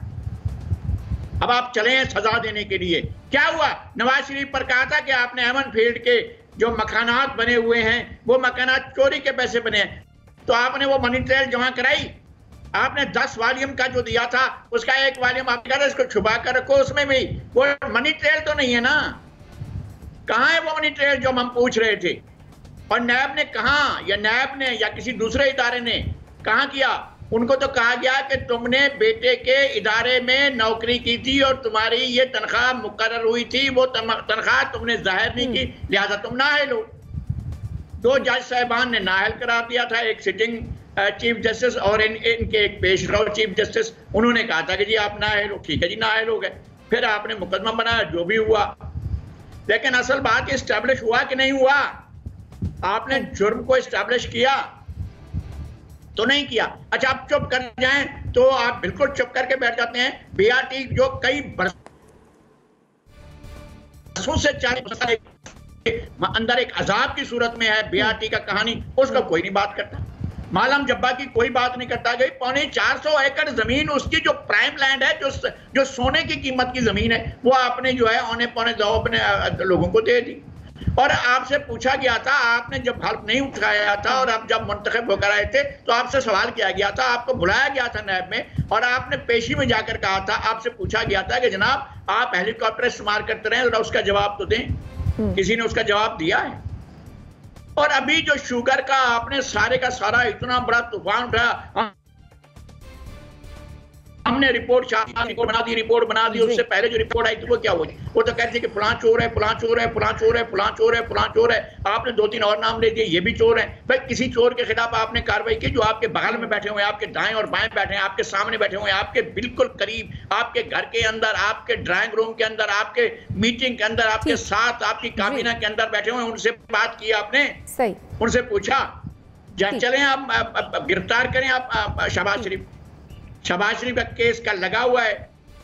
अब आप चले हैं सजा देने के लिए। क्या हुआ? नवाज शरीफ पर कहा था कि आपने एमन फील्ड के जो मकानात बने हुए हैं वो मकानात चोरी के पैसे बने हैं, तो आपने वो मनी ट्रेल जमा कराई। आपने 10 वॉल्यूम का जो दिया था उसका 1 वॉल्यूम आपने कहा था इसको छुपा कर रखो, उसमें भी वो मनी ट्रेल तो नहीं है ना। कहाँ है वो मनी ट्रेल जो हम पूछ रहे थे? और नैब ने कहा, या नैब ने या किसी दूसरे इदारे ने कहा किया? उनको तो कहा गया कि तुमने बेटे के इदारे में नौकरी की थी और तुम्हारी ये तनख्वाह मुकर्रर हुई थी, वो तनख्वाह तुमने जाहिर नहीं की, लिहाजा तुम नाअहल हो। 2 जज साहिबान ने नाअहल करार दिया था, एक सिटिंग चीफ जस्टिस और इनके एक पेशरो चीफ जस्टिस। उन्होंने कहा था कि जी आप नाअहल हो, ठीक है जी नाअहल हो गए। फिर आपने मुकदमा बनाया, जो भी हुआ, लेकिन असल बात इस्टेब्लिश हुआ कि नहीं हुआ? आपने जुर्म को इस्टेब्लिश किया तो नहीं किया। अच्छा, आप चुप कर जाएं तो आप बिल्कुल चुप करके बैठ जाते हैं। बीआरटी जो कई बरसों से 40 अंदर एक अजाब की सूरत में है बीआरटी का कहानी, उसका कोई नहीं बात करता। मालम जब्बा की कोई बात नहीं करता। गई 450 एकड़ जमीन उसकी जो प्राइम लैंड है, जो सोने की कीमत की जमीन है, वो आपने जो है औने पौने दो अपने लोगों को दे दी। और आपसे पूछा गया था, आपने जब हल्फ नहीं उठाया था और आप जब मुंतखब होकर आए थे तो आपसे सवाल किया गया था, आपको बुलाया गया था नैब में और आपने पेशी में जाकर कहा था, आपसे पूछा गया था कि जनाब आप हेलीकॉप्टर इस्तेमाल करते रहे, जरा उसका जवाब तो दें। किसी ने उसका जवाब दिया है? और अभी जो शुगर का आपने सारे का सारा इतना बड़ा तूफान उठाया, हमने रिपोर्ट बना दी, उससे पहले जो रिपोर्ट आई थी वो क्या हुई? वो तो कहती है कि फलां चोर है, फलां चोर है, फलां चोर है, फलां चोर है, फलां चोर है। आपने 2-3 और नाम ले दिए, ये भी चोर है। भाई किसी चोर के खिलाफ आपने कार्रवाई की जो आपके बगल में बैठे हुए, आपके दाएं और बाएं बैठे हैं, आपके सामने बैठे हुए, आपके बिल्कुल करीब, आपके घर के अंदर, आपके ड्राइंग रूम के अंदर, आपके मीटिंग के अंदर, आपके साथ, आपकी काबीना के अंदर बैठे हुए, उनसे बात की आपने, उनसे पूछा, चले आप गिरफ्तार करें आप शहबाज शरीफ का केस का लगा हुआ है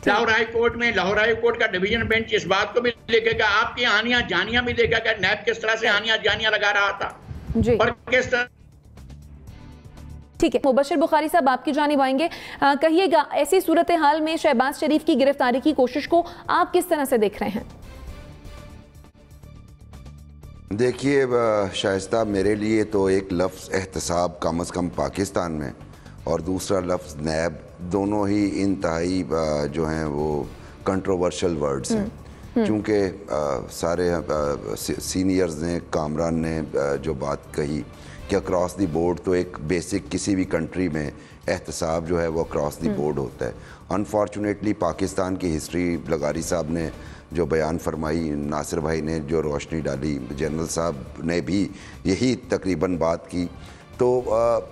लाहौर हाई कोर्ट में। लाहौर हाई कोर्ट का डिवीजन बेंच इस बात को भी देखेगा, आपकी हानियां जानियां भी देखेगा, नैब किस तरह से हानियां जानियां लगा रहा था जी। और किस तरह। ठीक है, मुबशिर बुखारी साहब आपकी जानिब आएंगे। कहिएगा ऐसी सूरत हाल में शहबाज शरीफ की गिरफ्तारी की कोशिश को आप किस तरह से देख रहे हैं? देखिए शाइस्ता, मेरे लिए तो एक लफ्ज़ एहतसाब कम अज़ कम पाकिस्तान में और दूसरा लफ्ज़ नैब, दोनों ही इंतहाई जो हैं वो कंट्रोवर्शियल वर्ड्स हैं। क्योंकि सारे सीनियर्स ने, कामरान ने जो बात कही कि अक्रॉस द बोर्ड तो एक बेसिक किसी भी कंट्री में एहतसाब जो है वो अक्रॉस द बोर्ड होता है। अनफॉर्चुनेटली पाकिस्तान की हिस्ट्री लगारी साहब ने जो बयान फरमाई, नासिर भाई ने जो रोशनी डाली, जनरल साहब ने भी यही तकरीबन बात की, तो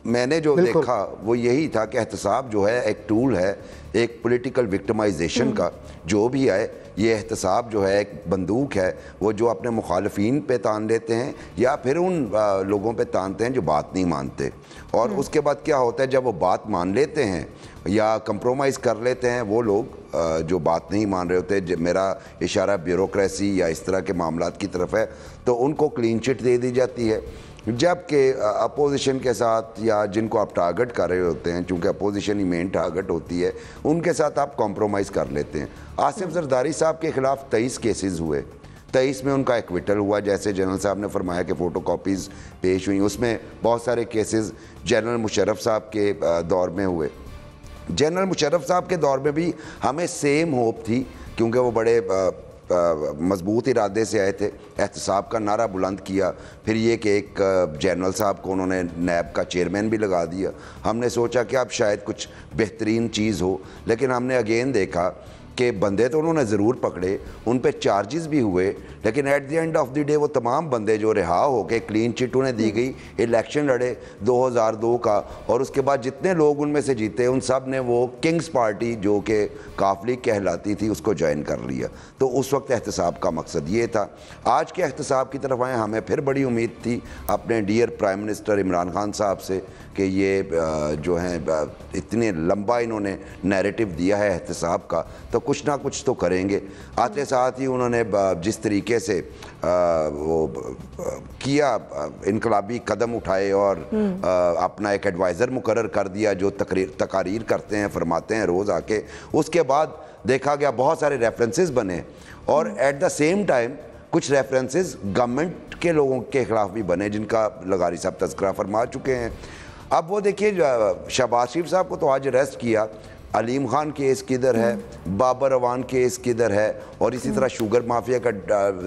मैंने जो देखा वो यही था कि एहतसाब जो है एक टूल है एक पॉलिटिकल विक्टिमाइजेशन का। जो भी है ये एहतसाब जो है एक बंदूक है, वो जो अपने मुखालफीन पे तान लेते हैं या फिर उन लोगों पे तानते हैं जो बात नहीं मानते। और उसके बाद क्या होता है, जब वो बात मान लेते हैं या कंप्रोमाइज़ कर लेते हैं वो लोग जो बात नहीं मान रहे होते, मेरा इशारा ब्यूरोक्रेसी या इस तरह के मामलात की तरफ है, तो उनको क्लीन चिट दे दी जाती है। जबकि अपोजिशन के साथ या जिनको आप टारगेट कर रहे होते हैं, चूँकि अपोजिशन ही मेन टारगेट होती है, उनके साथ आप कॉम्प्रोमाइज़ कर लेते हैं। आसिफ जरदारी साहब के ख़िलाफ़ 23 केसेस हुए, 23 में उनका एक्विटल हुआ, जैसे जनरल साहब ने फरमाया कि फ़ोटो कॉपीज़ पेश हुई। उसमें बहुत सारे केसेस जनरल मुशर्रफ साहब के दौर में हुए। जनरल मुशर्रफ साहब के दौर में भी हमें सेम होप थी, क्योंकि वो बड़े मजबूत इरादे से आए थे, एहतसाब का नारा बुलंद किया, फिर ये कि एक जनरल साहब को उन्होंने नैब का चेयरमैन भी लगा दिया। हमने सोचा कि अब शायद कुछ बेहतरीन चीज़ हो, लेकिन हमने अगेन देखा कि बंदे तो उन्होंने ज़रूर पकड़े, उन पे चार्जेस भी हुए, लेकिन at the end of the day वो तमाम बंदे जो रिहा हो के क्लीन चिट उन्हें दी गई, इलेक्शन लड़े 2002 का, और उसके बाद जितने लोग उनमें से जीते उन सब ने वो किंग्स पार्टी जो कि काफली कहलाती थी उसको ज्वाइन कर लिया। तो उस वक्त एहतसाब का मकसद ये था। आज के एहतसाब की तरफ आए, हमें फिर बड़ी उम्मीद थी अपने dear prime minister Imran Khan साहब से कि ये जो हैं इतने लंबा इन्होंने नैरेटिव दिया है एहतसाब का, तो कुछ ना कुछ तो करेंगे। आते साथ ही उन्होंने जिस तरीके से वो किया, इनकलाबी कदम उठाए और अपना एक एडवाइज़र मुकर्रर कर दिया जो तकारीर करते हैं, फरमाते हैं रोज़ आके। उसके बाद देखा गया बहुत सारे रेफरेंसेस बने और एट द सेम टाइम कुछ रेफरेंसेस गवर्नमेंट के लोगों के ख़िलाफ़ भी बने, जिनका लगारी साहब तज़किरा फरमा चुके हैं। अब वो देखिए, शहबाज शरीफ साहब को तो आज अरेस्ट किया, अलीम खान केस किधर है, बाबर अवान केस किधर है, और इसी तरह शुगर माफिया का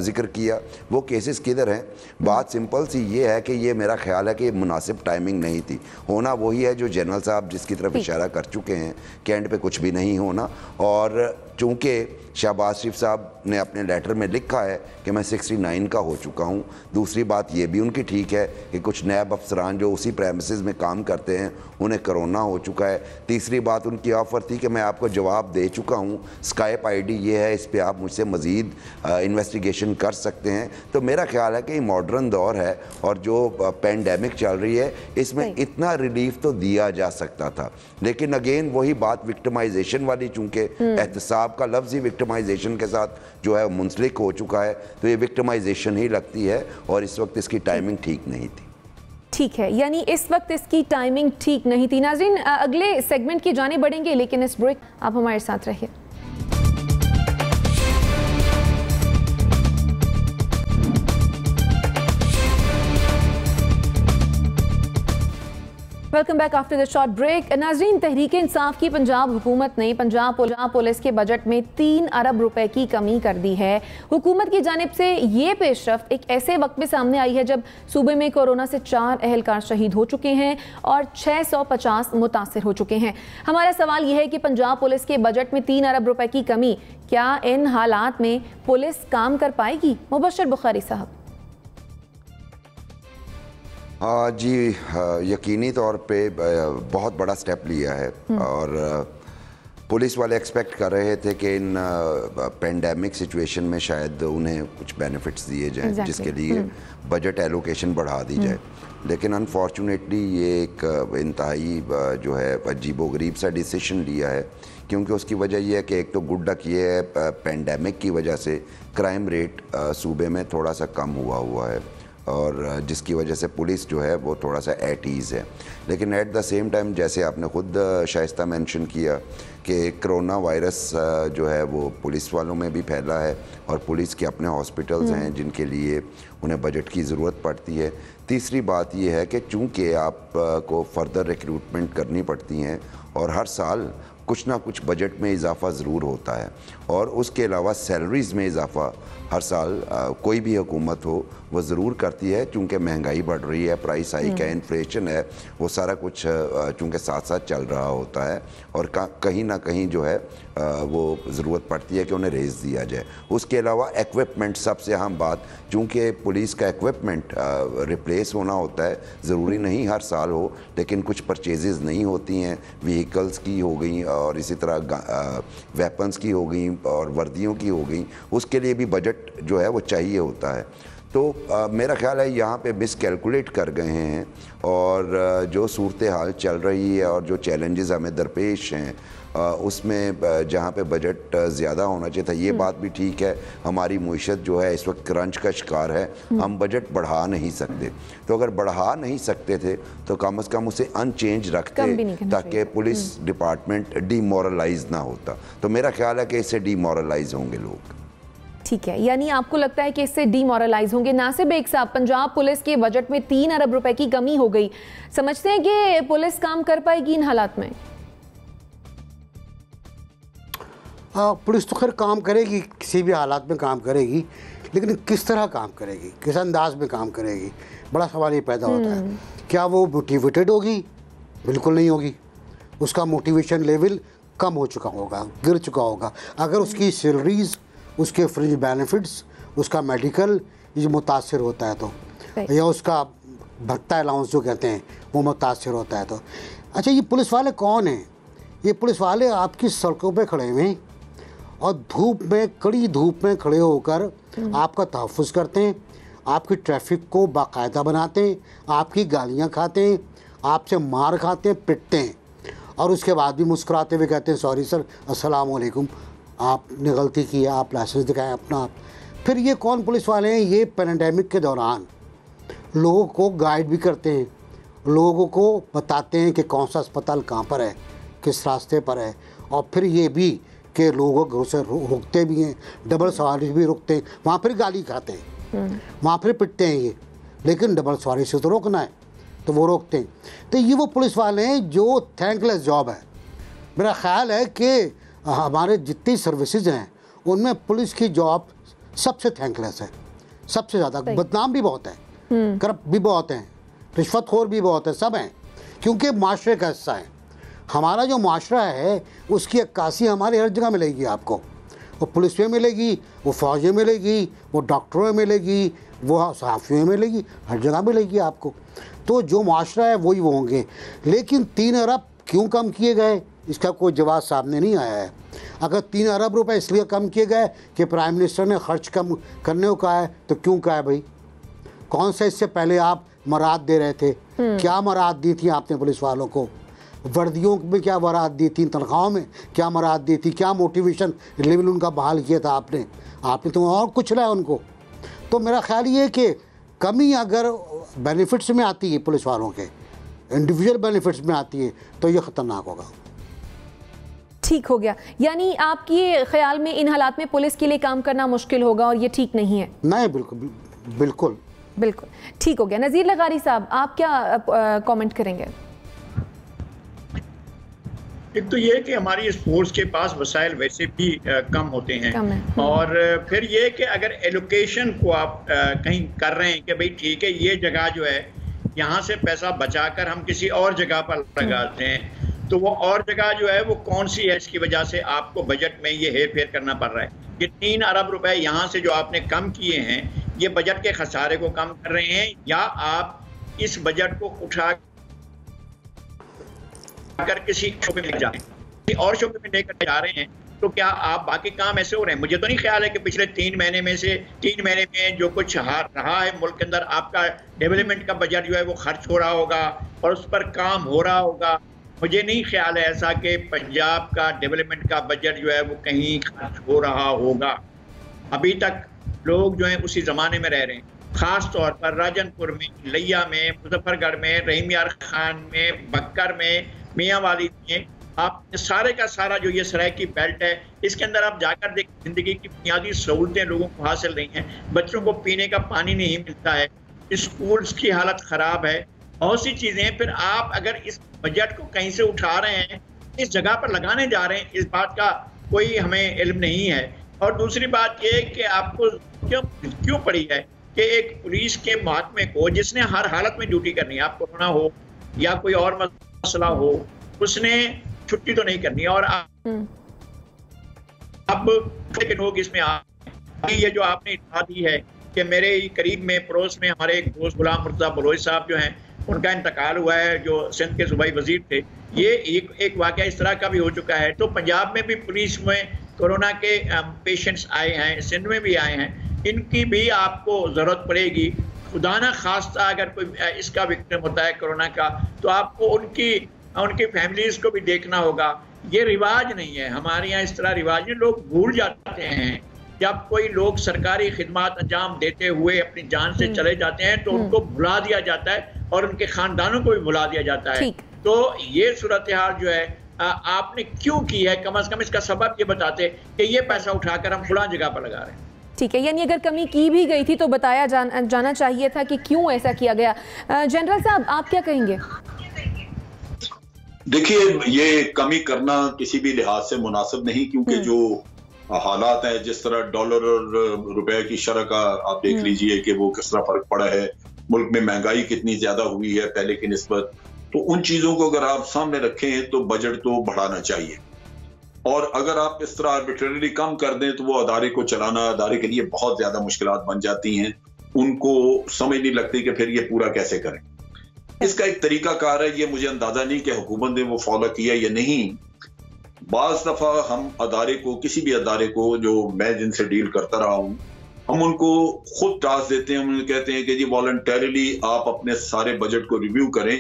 जिक्र किया, वो केसेस किधर हैं। बात सिंपल सी ये है कि ये मेरा ख्याल है कि मुनासिब टाइमिंग नहीं थी। होना वही है जो जनरल साहब जिसकी तरफ इशारा कर चुके हैं कि एंड पे कुछ भी नहीं होना। और चूँकि शहबाज शरीफ साहब ने अपने लेटर में लिखा है कि मैं 69 का हो चुका हूँ। दूसरी बात ये भी उनकी ठीक है कि कुछ नैब अफसरान जो उसी प्रेमिसेस में काम करते हैं उन्हें कोरोना हो चुका है। तीसरी बात उनकी ऑफ़र थी कि मैं आपको जवाब दे चुका हूँ, स्काइप आईडी ये है, इस पर आप मुझसे मज़ीद इन्वेस्टिगेशन कर सकते हैं। तो मेरा ख्याल है कि ये मॉडर्न दौर है और जो पेंडेमिक चल रही है इसमें इतना रिलीफ तो दिया जा सकता था। लेकिन अगेन वही बात विक्टिमाइजेशन वाली, चूँकि एहतसाब का लफ्ज़ ही विक्टिमाइजेशन के साथ जो है मुंसलिक हो चुका है, तो ये विक्टिमाइजेशन ही लगती है और इस वक्त इसकी टाइमिंग ठीक नहीं थी। ठीक है, यानी इस वक्त इसकी टाइमिंग ठीक नहीं थी। नाज़रीन, अगले सेगमेंट की जाने बढ़ेंगे, लेकिन इस ब्रेक आप हमारे साथ रहिए। Welcome back after the short break. नाज़रीन, तहरीक इंसाफ की पंजाब हुकूमत ने पंजाब पुलिस के बजट में 3 अरब रुपए की कमी कर दी है। हुकूमत की जानिब से ये पेशरफ्त एक ऐसे वक्त में सामने आई है जब सूबे में कोरोना से 4 अहलकार शहीद हो चुके हैं और 650 मुतासिर हो चुके हैं। हमारा सवाल यह है कि पंजाब पुलिस के बजट में 3 अरब रुपए की कमी, क्या इन हालात में पुलिस काम कर पाएगी? मुबशर बुखारी साहब। जी, यकीनी तौर पे बहुत बड़ा स्टेप लिया है और पुलिस वाले एक्सपेक्ट कर रहे थे कि इन पेंडेमिक सिचुएशन में शायद उन्हें कुछ बेनिफिट्स दिए जाएं, जिसके लिए बजट एलोकेशन बढ़ा दी जाए। लेकिन अनफॉर्चुनेटली ये एक इंतहाई जो है अजीबोगरीब सा डिसीजन लिया है, क्योंकि उसकी वजह यह है कि एक तो गुड लक ये है पेंडेमिक की वजह से क्राइम रेट सूबे में थोड़ा सा कम हुआ है और जिसकी वजह से पुलिस जो है वो थोड़ा सा एट ईज़ है। लेकिन एट द सेम टाइम, जैसे आपने ख़ुद शाइस्ता मेंशन किया कि कोरोना वायरस जो है वो पुलिस वालों में भी फैला है और पुलिस के अपने हॉस्पिटल्स हैं जिनके लिए उन्हें बजट की ज़रूरत पड़ती है। तीसरी बात ये है कि चूँकि आपको फर्दर रिक्रूटमेंट करनी पड़ती हैं और हर साल कुछ ना कुछ बजट में इजाफा ज़रूर होता है और उसके अलावा सैलरीज़ में इजाफा हर साल कोई भी हुकूमत हो वो ज़रूर करती है, चूँकि महंगाई बढ़ रही है, प्राइस हाइक है, इन्फ्लेशन है, वो सारा कुछ चूँकि साथ साथ चल रहा होता है और कहीं ना कहीं जो है वो ज़रूरत पड़ती है कि उन्हें रेज़ दिया जाए। उसके अलावा इक्विपमेंट, सबसे अहम बात, चूँकि पुलिस का इक्विपमेंट रिप्लेस होना होता है, ज़रूरी नहीं हर साल हो, लेकिन कुछ परचेजेज़ नहीं होती हैं, व्हीकल्स की हो गई और इसी तरह वेपन्स की हो गई और वर्दियों की हो गई, उसके लिए भी बजट जो है वो चाहिए होता है। तो मेरा ख्याल है यहाँ पे मिसकैलकुलेट कर गए हैं और जो सूरत हाल चल रही है और जो चैलेंजेस हमें दरपेश हैं उसमें जहाँ पे बजट ज़्यादा होना चाहिए था, ये बात भी ठीक है। हमारी मुईशत जो है इस वक्त क्रंच का शिकार है, हम बजट बढ़ा नहीं सकते। तो अगर बढ़ा नहीं सकते थे तो कम से कम उसे अनचेंज रखते ताकि पुलिस डिपार्टमेंट डीमोरलाइज ना होता। तो मेरा ख्याल है कि इससे डीमोरलाइज होंगे लोग। ठीक है, यानी आपको लगता है कि इससे डीमोरलाइज होंगे। नासिर बेग साहब, पंजाब पुलिस के बजट में 3 अरब रुपए की कमी हो गई, समझते हैं कि पुलिस काम कर पाएगी इन हालात में? पुलिस तो खैर काम करेगी, किसी भी हालात में काम करेगी, लेकिन किस तरह काम करेगी, किस अंदाज में काम करेगी, बड़ा सवाल ये पैदा होता है। क्या वो मोटिवेटेड होगी? बिल्कुल नहीं होगी। उसका मोटिवेशन लेवल कम हो चुका होगा, गिर चुका होगा। अगर उसकी सैलरीज, उसके फ्रिंज बेनिफिट्स, उसका मेडिकल ये मुतासर होता है तो, या उसका भत्ता अलाउंस जो कहते हैं वो मुतासर होता है तो। अच्छा, ये पुलिस वाले कौन हैं? ये पुलिस वाले आपकी सड़कों पे खड़े हुए और धूप में, कड़ी धूप में खड़े होकर आपका तहफ़्फ़ुज़ करते हैं, आपकी ट्रैफिक को बाकायदा बनाते हैं, आपकी गालियाँ खाते हैं, आपसे मार खाते हैं, पिटते हैं और उसके बाद भी मुस्कुराते हुए कहते हैं सॉरी सर, अस्सलाम वालेकुम, आपने गलती की है, आप लाइसेंस दिखाएं अपना आप। फिर ये कौन पुलिस वाले हैं? ये पैंडेमिक के दौरान लोगों को गाइड भी करते हैं, लोगों को बताते हैं कि कौन सा अस्पताल कहाँ पर है, किस रास्ते पर है, और फिर ये भी कि लोगों को घरों से रोकते भी हैं, डबल सवारी भी रोकते हैं, वहाँ फिर गाली खाते हैं, वहाँ फिर पिटते हैं ये, लेकिन डबल सवारी से तो रोकना है तो वो रोकते हैं। तो ये वो पुलिस वाले हैं जो थैंकलेस जॉब है। मेरा ख्याल है कि हमारे जितनी सर्विसेज हैं उनमें पुलिस की जॉब सबसे थैंकलेस है, सबसे ज़्यादा। बदनाम भी बहुत है, करप्ट भी बहुत हैं, रिश्वतखोर भी बहुत है, सब हैं, क्योंकि माशरे का हिस्सा है। हमारा जो माशरा है उसकी अक्कासी हमारे हर जगह मिलेगी आपको। वो पुलिस में मिलेगी, वो फौज में मिलेगी, वो डॉक्टरों में मिलेगी, वो सहाफ़ियों में मिलेगी, हर जगह मिलेगी आपको। तो जो माशरा है वही वो होंगे। लेकिन 3 अरब क्यों कम किए गए, इसका कोई जवाब सामने नहीं आया है। अगर 3 अरब रुपए इसलिए कम किए गए कि प्राइम मिनिस्टर ने खर्च कम करने को कहा है, तो क्यों कहा है भाई? कौन सा इससे पहले आप मराद दे रहे थे? क्या मराद दी थी आपने पुलिस वालों को? वर्दियों में क्या मराद दी थी? तनख्वाहों में क्या मराद दी थी? क्या मोटिवेशन लेवल उनका बहाल किया था आपने तो और कुछ रहा है उनको। तो मेरा ख्याल ये है कि कमी अगर बेनिफिट्स में आती है, पुलिस वालों के इंडिविजुअल बेनिफिट्स में आती है, तो ये ख़तरनाक होगा। ठीक हो गया, यानी आपके ख्याल में इन हालात में पुलिस के लिए काम करना मुश्किल होगा और ये ठीक नहीं है? नहीं, बिल्कुल बिल्कुल बिल्कुल ठीक हो गया। नज़ीर लगारी साहब, आप क्या कमेंट करेंगे? एक तो ये है कि हमारी इस फोर्स के पास वसाइल वैसे भी कम होते हैं, और फिर ये कि अगर एलोकेशन को आप कहीं कर रहे हैं कि भाई ठीक है ये जगह जो है यहाँ से पैसा बचाकर हम किसी और जगह पर लगाते हैं, तो वो और जगह जो है वो कौन सी है, इसकी वजह से आपको बजट में ये हेर फेर करना पड़ रहा है। ये 3 अरब रुपए यहाँ से जो आपने कम किए हैं, ये बजट के खसारे को कम कर रहे हैं, या आप इस बजट को उठा अगर किसी शोबे में जा रहे हैं और शोबे में लेकर जा रहे हैं, तो क्या आप बाकी काम ऐसे हो रहे हैं? मुझे तो नहीं ख्याल है कि पिछले 3 महीने में जो कुछ रहा है मुल्क के अंदर, आपका डेवलपमेंट का बजट जो है वो खर्च हो रहा होगा और उस पर काम हो रहा होगा। मुझे नहीं ख्याल है ऐसा कि पंजाब का डेवलपमेंट का बजट जो है वो कहीं खर्च हो रहा होगा। अभी तक लोग जो हैं उसी ज़माने में रह रहे हैं, ख़ास तौर पर राजनपुर में, लिया में, मुजफ्फरगढ़ में, रहीम यार खान में, बक्कर में, मियाँ वाली में, आप सारे का सारा जो ये सराइकी बेल्ट है, इसके अंदर आप जाकर देख, जिंदगी की बुनियादी सहूलतें लोगों को हासिल नहीं है, बच्चों को पीने का पानी नहीं मिलता है, स्कूल्स की हालत खराब है, बहुत सी चीजें हैं। फिर आप अगर इस बजट को कहीं से उठा रहे हैं, इस जगह पर लगाने जा रहे हैं, इस बात का कोई हमें इल्म नहीं है। और दूसरी बात ये कि आपको क्यों पड़ी है कि एक पुलिस के महकमे को, जिसने हर हालत में ड्यूटी करनी है, आप कोरोना हो या कोई और मसला हो, उसने छुट्टी तो नहीं करनी है। और अब लोग इसमें ये जो आपने इत्तला दी है कि मेरे करीब में पड़ोस में हमारे एक दोस्त गुलाम मुर्तज़ा बलोच साहब जो हैं, उनका इंतकाल हुआ है, जो सिंध के सूबाई वजीर थे। ये एक वाक़या इस तरह का भी हो चुका है। तो पंजाब में भी पुलिस में कोरोना के पेशेंट्स आए हैं, सिंध में भी आए हैं, इनकी भी आपको ज़रूरत पड़ेगी। खुदा ना खास्ता अगर कोई इसका विक्टिम होता है कोरोना का, तो आपको उनकी फैमिलीज़ को भी देखना होगा। ये रिवाज नहीं है हमारे यहाँ, इस तरह रिवाज लोग भूल जाते हैं। जब कोई लोग सरकारी खिदमत अंजाम देते हुए अपनी जान से चले जाते हैं तो उनको भुला दिया जाता है और उनके खानदानों को भी भुला दिया जाता है। तो ये सूरत हाल जो है आपने क्यों की है, कम से कम इसका सबब ये बताते कि ये पैसा उठाकर हम फलां जगह पर लगा रहे हैं। ठीक है, यानी अगर कमी की भी गई थी तो बताया जाना चाहिए था कि क्यों ऐसा किया गया। जनरल साहब, आप क्या कहेंगे? देखिए, ये कमी करना किसी भी लिहाज से मुनासिब नहीं, क्योंकि जो हालात हैं, जिस तरह डॉलर और रुपए की शरह का आप देख लीजिए कि वो किस तरह फर्क पड़ा है, मुल्क में महंगाई कितनी ज्यादा हुई है पहले की निस्बत। तो उन चीजों को अगर आप सामने रखें तो बजट तो बढ़ाना चाहिए, और अगर आप इस तरह आर्बिट्रेरली कम कर दें तो वो अदारे को चलाना अदारे के लिए बहुत ज्यादा मुश्किलात बन जाती हैं। उनको समझ नहीं लगती कि फिर ये पूरा कैसे करें। इसका एक तरीकाकार है, ये मुझे अंदाजा नहीं कि हुकूमत ने वो फॉलो किया या नहीं। बाज दफा हम अदारे को, किसी भी अदारे को जो मैं जिनसे डील करता रहा हूं, हम उनको खुद टास्क देते हैं, हम उन्हें कहते हैं कि जी वॉलंटरीली आप अपने सारे बजट को रिव्यू करें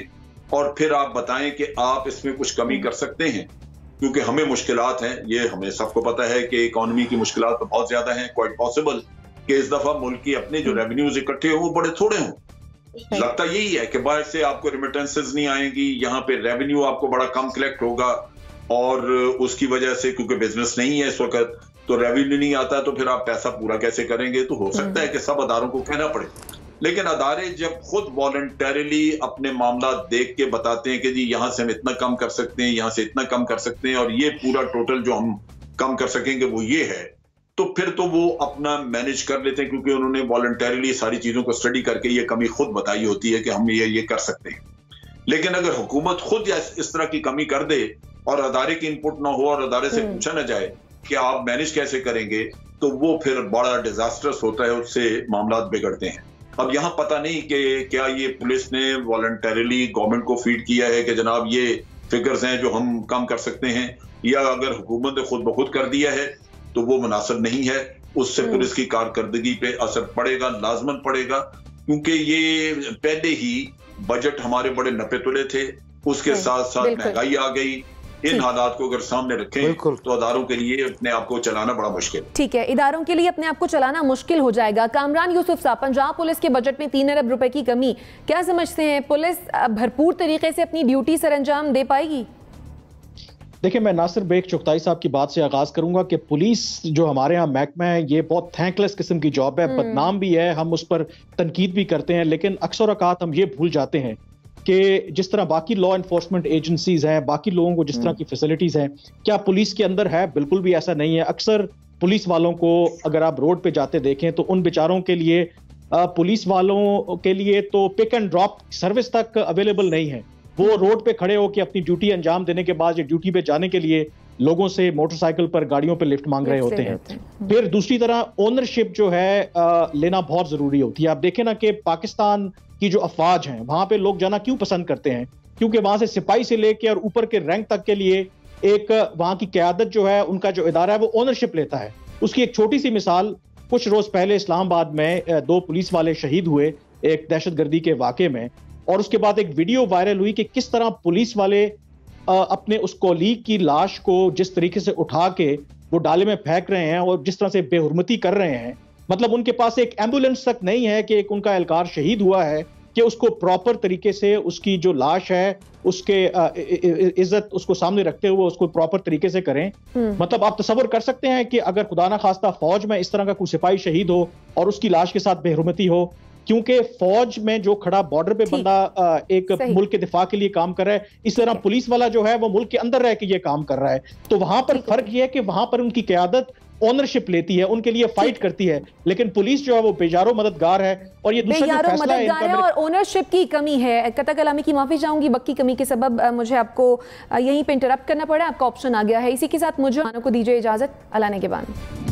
और फिर आप बताएं कि आप इसमें कुछ कमी कर सकते हैं, क्योंकि हमें मुश्किलात हैं, ये हमें सबको पता है कि इकोनॉमी की मुश्किलात तो बहुत ज्यादा हैं। क्वाइट पॉसिबल कि इस दफा मुल्क की अपने जो रेवेन्यूज इकट्ठे हो वो बड़े थोड़े हों। लगता यही है कि बाहर से आपको रिमिटेंसेस नहीं आएंगी, यहाँ पे रेवेन्यू आपको बड़ा कम कलेक्ट होगा, और उसकी वजह से क्योंकि बिजनेस नहीं है इस वक्त तो रेवेन्यू नहीं आता, तो फिर आप पैसा पूरा कैसे करेंगे। तो हो सकता है कि सब अदारों को कहना पड़े, लेकिन अदारे जब खुद वॉलंटरीली अपने मामला देख के बताते हैं कि जी यहाँ से हम इतना कम कर सकते हैं, यहाँ से इतना कम कर सकते हैं, और ये पूरा टोटल जो हम कम कर सकेंगे वो ये है, तो फिर तो वो अपना मैनेज कर लेते हैं, क्योंकि उन्होंने वॉलंटरीली सारी चीजों को स्टडी करके ये कमी खुद बताई होती है कि हम ये कर सकते हैं। लेकिन अगर हुकूमत खुद इस तरह की कमी कर दे और अदारे की इनपुट ना हो और अदारे से पूछा ना जाए कि आप मैनेज कैसे करेंगे, तो वो फिर बड़ा डिजास्टर्स होता है, उससे मामला बिगड़ते हैं। अब यहाँ पता नहीं कि क्या ये पुलिस ने वॉलंटरीली गवर्नमेंट को फीड किया है कि जनाब ये फिगर्स हैं जो हम कम कर सकते हैं, या अगर हुकूमत ने खुद ब खुद कर दिया है तो वो मुनासिब नहीं है। उससे पुलिस की कारकर्दगी पे असर पड़ेगा, लाजमन पड़ेगा, क्योंकि ये पहले ही बजट हमारे बड़े नपे तुले थे, उसके साथ साथ महंगाई आ गई। इन हालात को अगर सामने रखें तो अदारों के लिए अपने आप को चलाना बड़ा मुश्किल। ठीक है, इदारों के लिए अपने आप को चलाना मुश्किल हो जाएगा। कामरान यूसुफ साहब, पंजाब पुलिस के बजट में 3 अरब रुपए की कमी, क्या समझते हैं पुलिस भरपूर तरीके से अपनी ड्यूटी सरअंजाम दे पाएगी? देखिए, मैं नासिर बेग चुगताई साहब की बात से आगाज करूंगा कि पुलिस जो हमारे यहाँ महकमा है ये बहुत थैंकलेस किस्म की जॉब है, बदनाम भी है, हम उस पर तनकीद भी करते हैं, लेकिन अक्सर औकात हम ये भूल जाते हैं कि जिस तरह बाकी लॉ एनफोर्समेंट एजेंसीज हैं, बाकी लोगों को जिस तरह की फैसिलिटीज हैं, क्या पुलिस के अंदर है? बिल्कुल भी ऐसा नहीं है। अक्सर पुलिस वालों को अगर आप रोड पे जाते देखें तो उन बेचारों के लिए, पुलिस वालों के लिए तो पिक एंड ड्रॉप सर्विस तक अवेलेबल नहीं है। वो रोड पे खड़े होकर अपनी ड्यूटी अंजाम देने के बाद ड्यूटी पे जाने के लिए लोगों से मोटरसाइकिल पर, गाड़ियों पे लिफ्ट मांग रहे होते हैं। फिर दूसरी तरह ओनरशिप जो है लेना बहुत जरूरी होती है। आप देखें ना कि पाकिस्तान की जो अफवाज हैं वहां पे लोग जाना क्यों पसंद करते हैं, क्योंकि वहां से सिपाही से लेके और ऊपर के रैंक तक के लिए एक वहां की क़यादत जो है, उनका जो इदारा है वो ओनरशिप लेता है। उसकी एक छोटी सी मिसाल, कुछ रोज पहले इस्लामाबाद में 2 पुलिस वाले शहीद हुए एक दहशतगर्दी के वाक़े में, और उसके बाद एक वीडियो वायरल हुई कि किस तरह पुलिस वाले अपने उस कोलीग की लाश को जिस तरीके से उठा के वो डाले में फेंक रहे हैं और जिस तरह से बेहुरमती कर रहे हैं। मतलब उनके पास एक एम्बुलेंस तक नहीं है कि एक उनका एहलकार शहीद हुआ है कि उसको प्रॉपर तरीके से उसकी जो लाश है उसके इज्जत उसको सामने रखते हुए उसको प्रॉपर तरीके से करें। मतलब आप तसव्वुर कर सकते हैं कि अगर खुदा ना खास्ता फौज में इस तरह का कोई सिपाही शहीद हो और उसकी लाश के साथ बेहरुमती हो, क्योंकि फौज में जो खड़ा बॉर्डर पे बंदा एक मुल्क के दिफा के लिए काम कर रहा है, इस तरह पुलिस वाला जो है वो मुल्क के अंदर रह के ये काम कर रहा है। तो वहां पर फर्क ये है कि वहां पर उनकी क़यादत ओनरशिप लेती है, उनके लिए फाइट करती है, लेकिन पुलिस जो है वो बेजारो मददगार है। और ये दूसरा जो फैसला है और ओनरशिप की कमी है। कता कलामी की माफी चाहूंगी, वक्त की कमी के सबब मुझे आपको यहीं पे इंटरप्ट करना पड़ा, आपका ऑप्शन आ गया है। इसी के साथ मुझे को दीजिए इजाजत। अल्लाह ने के बाद।